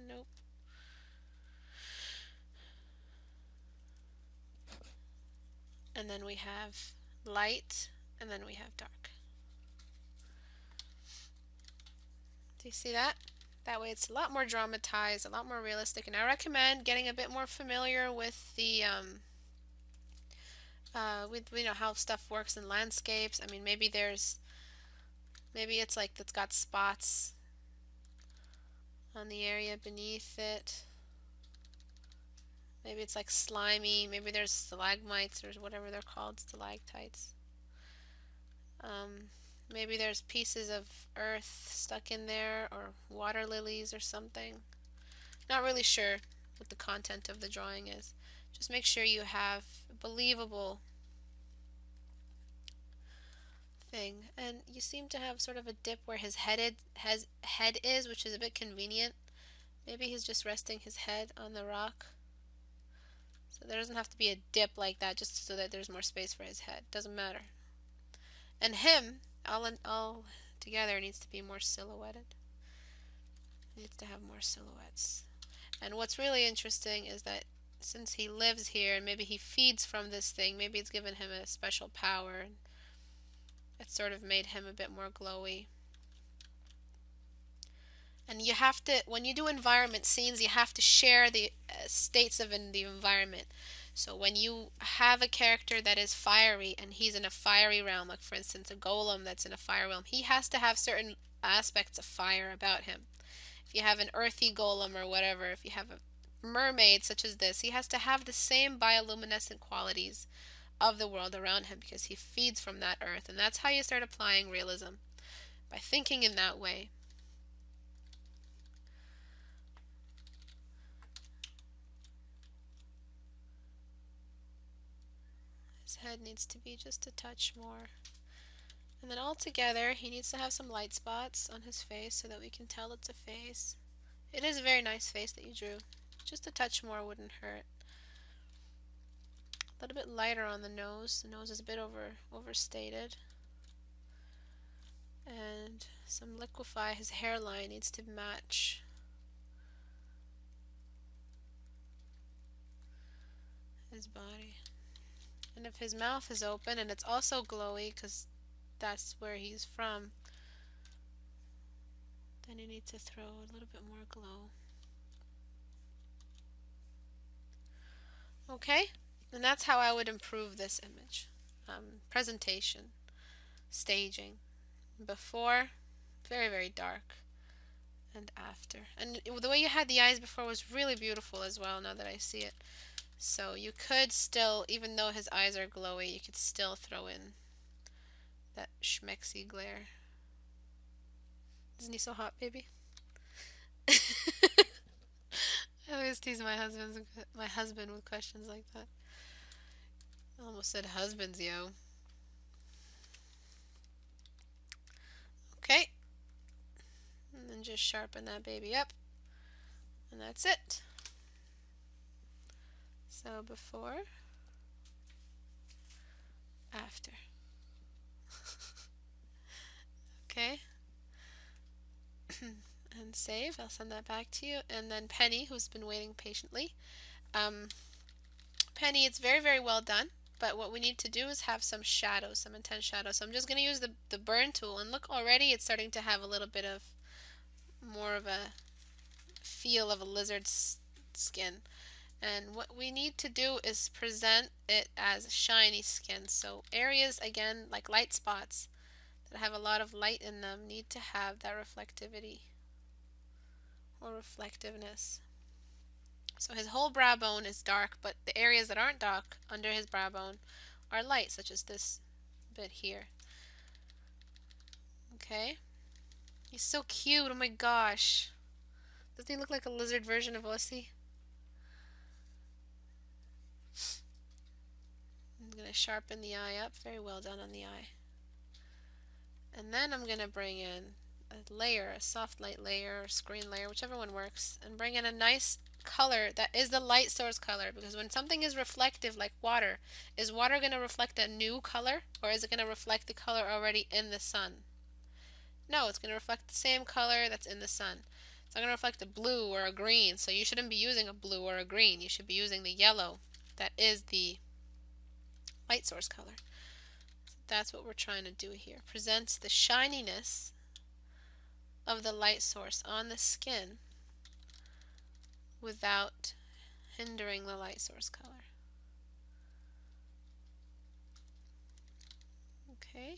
Nope. And then we have light, and then we have dark. Do you see that? That way it's a lot more dramatized, a lot more realistic, and I recommend getting a bit more familiar with the with how stuff works in landscapes. I mean, maybe it's like it's got spots on the area beneath it. Maybe it's like slimy. Maybe there's stalagmites or whatever they're called, stalactites. Maybe there's pieces of earth stuck in there, or water lilies or something. Not really sure what the content of the drawing is. Just make sure you have a believable thing. And you seem to have sort of a dip where his head is, which is a bit convenient. Maybe he's just resting his head on the rock. So there doesn't have to be a dip like that, just so that there's more space for his head. Doesn't matter. And him, all together, needs to be more silhouetted. Needs to have more silhouettes. And what's really interesting is that since he lives here and maybe he feeds from this thing, maybe it's given him a special power. It sort of made him a bit more glowy. And you have to, when you do environment scenes, you have to share the states of the environment. So when you have a character that is fiery and he's in a fiery realm, like for instance a golem that's in a fire realm, he has to have certain aspects of fire about him. If you have an earthy golem or whatever, if you have a mermaid such as this, he has to have the same bioluminescent qualities of the world around him because he feeds from that earth. And that's how you start applying realism, by thinking in that way. His head needs to be just a touch more. And then all together, he needs to have some light spots on his face so that we can tell it's a face. It is a very nice face that you drew. Just a touch more wouldn't hurt. A little bit lighter on the nose. The nose is a bit overstated. And some liquify. His hairline needs to match his body. And if his mouth is open and it's also glowy because that's where he's from, then you need to throw a little bit more glow. Okay, and that's how I would improve this image. Presentation, staging, before, very, very dark, and after. And the way you had the eyes before was really beautiful as well, now that I see it. So you could still, even though his eyes are glowy, you could still throw in that schmexy glare. Isn't he so hot, baby? I always tease my husband with questions like that. I almost said husbands, yo. Okay. And then just sharpen that baby up. And that's it. So before, after. Okay. And save. I'll send that back to you. And then Penny, who's been waiting patiently. Penny, it's very, very well done. But what we need to do is have some shadows, some intense shadows. So I'm just going to use the burn tool. And look, already it's starting to have a little bit of more of a feel of a lizard's skin. And what we need to do is present it as shiny skin. So areas, again, like light spots that have a lot of light in them need to have that reflectivity or reflectiveness. So his whole brow bone is dark, but the areas that aren't dark under his brow bone are light, such as this bit here. Okay. He's so cute. Oh my gosh. Doesn't he look like a lizard version of Ossie? I'm going to sharpen the eye up. Very well done on the eye. And then I'm going to bring in a layer, a soft light layer or screen layer, whichever one works, and bring in a nice color that is the light source color, because when something is reflective like water, is water going to reflect a new color, or is it going to reflect the color already in the sun? No, it's going to reflect the same color that's in the sun. It's not going to reflect a blue or a green, so you shouldn't be using a blue or a green. You should be using the yellow that is the light source color. So that's what we're trying to do here. Presents the shininess of the light source on the skin without hindering the light source color. Okay.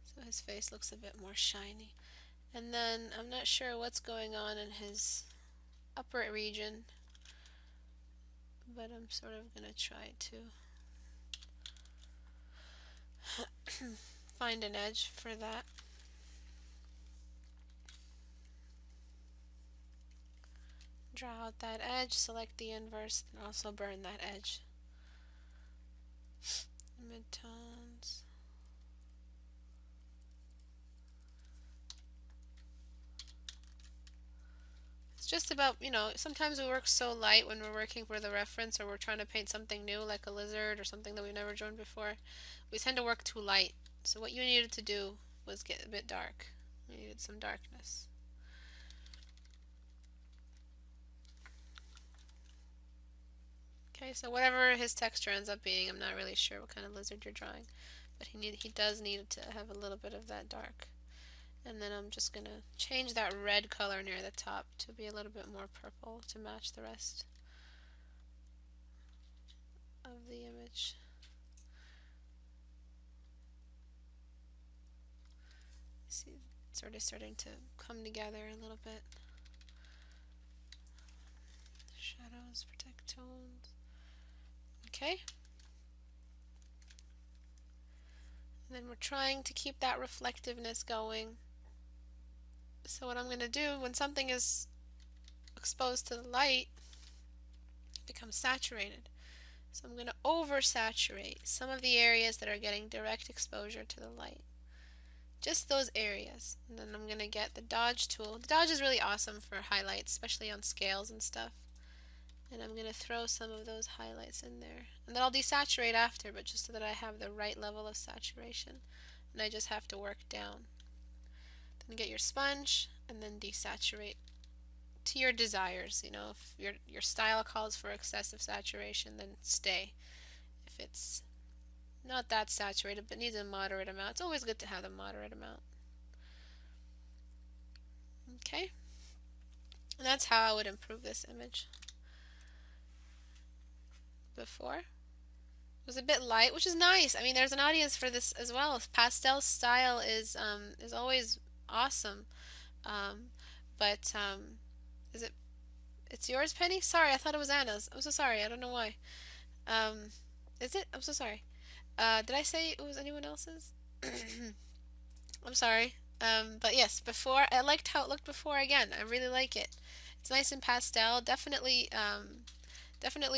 So his face looks a bit more shiny. And then I'm not sure what's going on in his upper region, but I'm sort of going to try to find an edge for that. Draw out that edge, select the inverse, and also burn that edge. Midtones. It's just about, sometimes we work so light when we're working for the reference, or we're trying to paint something new like a lizard or something that we've never drawn before. We tend to work too light. So what you needed to do was get a bit dark. You needed some darkness. Okay, so whatever his texture ends up being, I'm not really sure what kind of lizard you're drawing, but he does need to have a little bit of that dark. And then I'm just going to change that red color near the top to be a little bit more purple to match the rest of the image. See, it's already starting to come together a little bit. Shadows, protect tones. Okay. And then we're trying to keep that reflectiveness going. So what I'm going to do, when something is exposed to the light, it becomes saturated. So I'm going to oversaturate some of the areas that are getting direct exposure to the light. Just those areas. And then I'm going to get the dodge tool. The dodge is really awesome for highlights, especially on scales and stuff. And I'm going to throw some of those highlights in there. And then I'll desaturate after, but just so that I have the right level of saturation. And I just have to work down. Then get your sponge and then desaturate to your desires. You know, if your style calls for excessive saturation, then stay. If it's not that saturated but needs a moderate amount, it's always good to have a moderate amount. Okay, and that's how I would improve this image. Before it was a bit light, which is nice. I mean, there's an audience for this as well. Pastel style is always awesome. Um, but is it? It's yours, Penny? Sorry, I thought it was Anna's. I'm so sorry. I don't know why. Um, is it? I'm so sorry. Did I say it was anyone else's? I'm sorry. But yes, before I liked how it looked before. Again, I really like it. It's nice and pastel. Definitely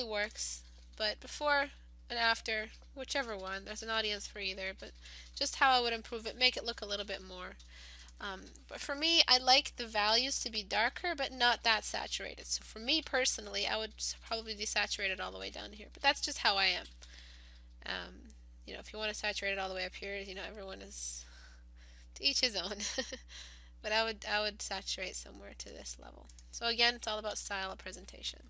works. But before and after, whichever one, there's an audience for either. But just how I would improve it, make it look a little bit more. But for me, I like the values to be darker, but not that saturated. So for me personally, I would probably desaturate it all the way down here. But that's just how I am. Um, you know, if you want to saturate it all the way up here, you know, everyone is to each his own. But I would saturate somewhere to this level. So again, it's all about style of presentation.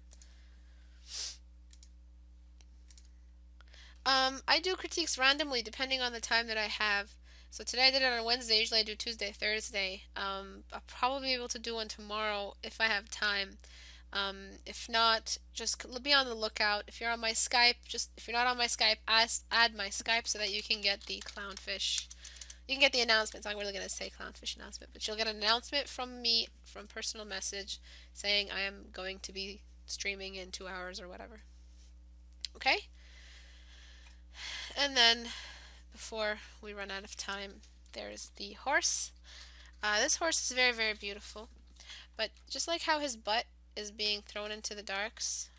I do critiques randomly depending on the time that I have. So today I did it on Wednesday. Usually I do Tuesday, Thursday. I'll probably be able to do one tomorrow if I have time. If not, just be on the lookout. If you're on my Skype, if you're not on my Skype, add my Skype so that you can get the clownfish. You can get the announcements. I'm really going to say clownfish announcement, but you'll get an announcement from me, from personal message, saying I am going to be streaming in 2 hours or whatever. Okay? And then, before we run out of time, there's the horse. This horse is very, very beautiful. But just like how his butt is being thrown into the darks,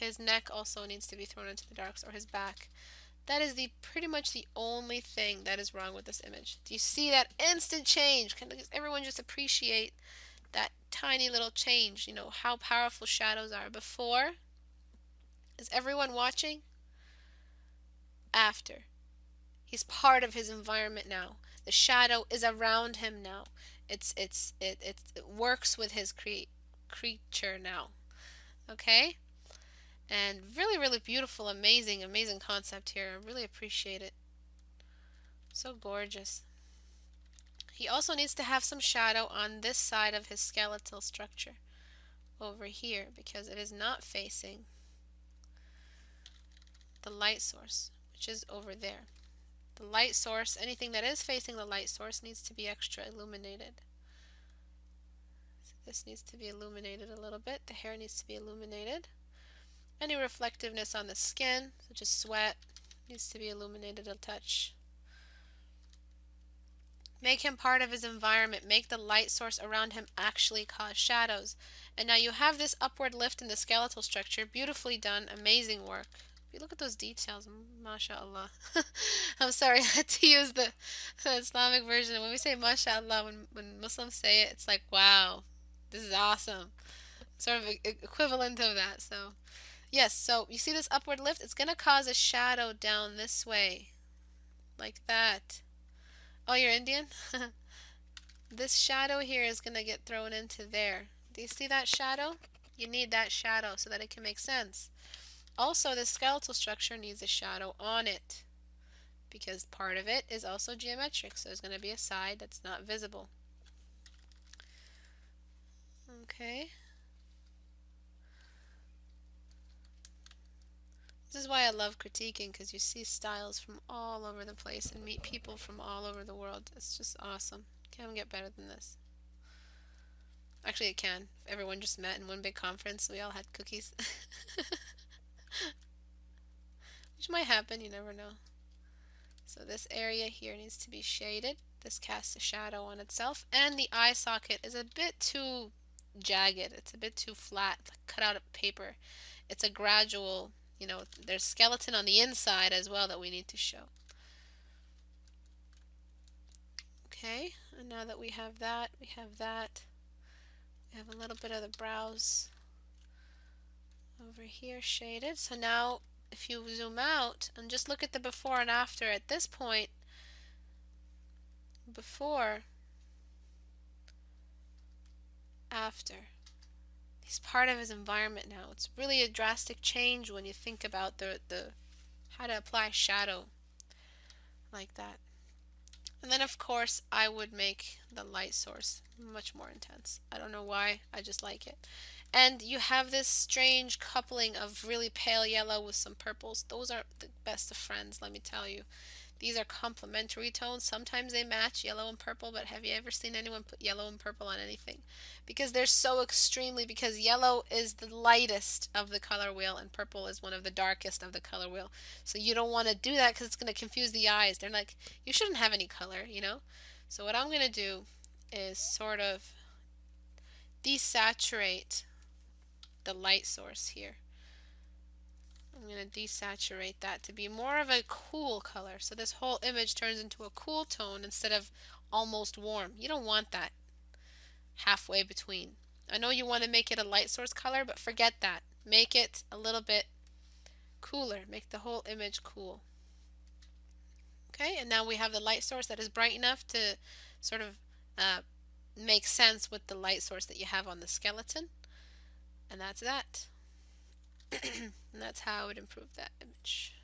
his neck also needs to be thrown into the darks, or his back. That is pretty much the only thing that is wrong with this image. Do you see that instant change? Can everyone just appreciate that tiny little change? You know, how powerful shadows are. Before, is everyone watching? After. He's part of his environment now. The shadow is around him now. It works with his creature now. Okay? And really, really beautiful, amazing concept here. I really appreciate it. So gorgeous. He also needs to have some shadow on this side of his skeletal structure over here because it is not facing the light source, which is over there. The light source, anything that is facing the light source, needs to be extra illuminated. So this needs to be illuminated a little bit. The hair needs to be illuminated. Any reflectiveness on the skin, such as sweat, needs to be illuminated a touch. Make him part of his environment. Make the light source around him actually cause shadows. And now you have this upward lift in the skeletal structure. Beautifully done. Amazing work. You look at those details. MashaAllah. I'm sorry, I had to use the Islamic version. When we say MashaAllah, when Muslims say it, it's like, wow, this is awesome. Sort of equivalent of that. So, yes, so you see this upward lift? It's going to cause a shadow down this way. Like that. Oh, you're Indian? This shadow here is going to get thrown into there. Do you see that shadow? You need that shadow so that it can make sense. Also, the skeletal structure needs a shadow on it because part of it is also geometric. So there's going to be a side that's not visible. Okay. This is why I love critiquing, because you see styles from all over the place and meet people from all over the world. It's just awesome. Can't get better than this. Actually, it can. If everyone just met in one big conference, we all had cookies. Which might happen, you never know. So this area here needs to be shaded. This casts a shadow on itself. And the eye socket is a bit too jagged. It's a bit too flat, like cut out of paper. It's a gradual, you know, there's skeleton on the inside as well that we need to show. Okay, and now that we have that, we have a little bit of the brows over here shaded. So now if you zoom out and just look at the before and after at this point, before, after. He's part of his environment now. It's really a drastic change when you think about the how to apply shadow like that. And then of course I would make the light source much more intense. I don't know why, I just like it. And you have this strange coupling of really pale yellow with some purples. Those are the best of friends, let me tell you. These are complementary tones. Sometimes they match yellow and purple, but have you ever seen anyone put yellow and purple on anything? Because they're so extremely, because yellow is the lightest of the color wheel and purple is one of the darkest of the color wheel. So you don't want to do that because it's going to confuse the eyes. They're like, you shouldn't have any color, you know? So what I'm going to do is sort of desaturate the light source here. I'm going to desaturate that to be more of a cool color. So this whole image turns into a cool tone instead of almost warm. You don't want that halfway between. I know you want to make it a light source color, but forget that. Make it a little bit cooler. Make the whole image cool. Okay, and now we have the light source that is bright enough to sort of make sense with the light source that you have on the skeleton. And that's that. And that's how I would improve that image.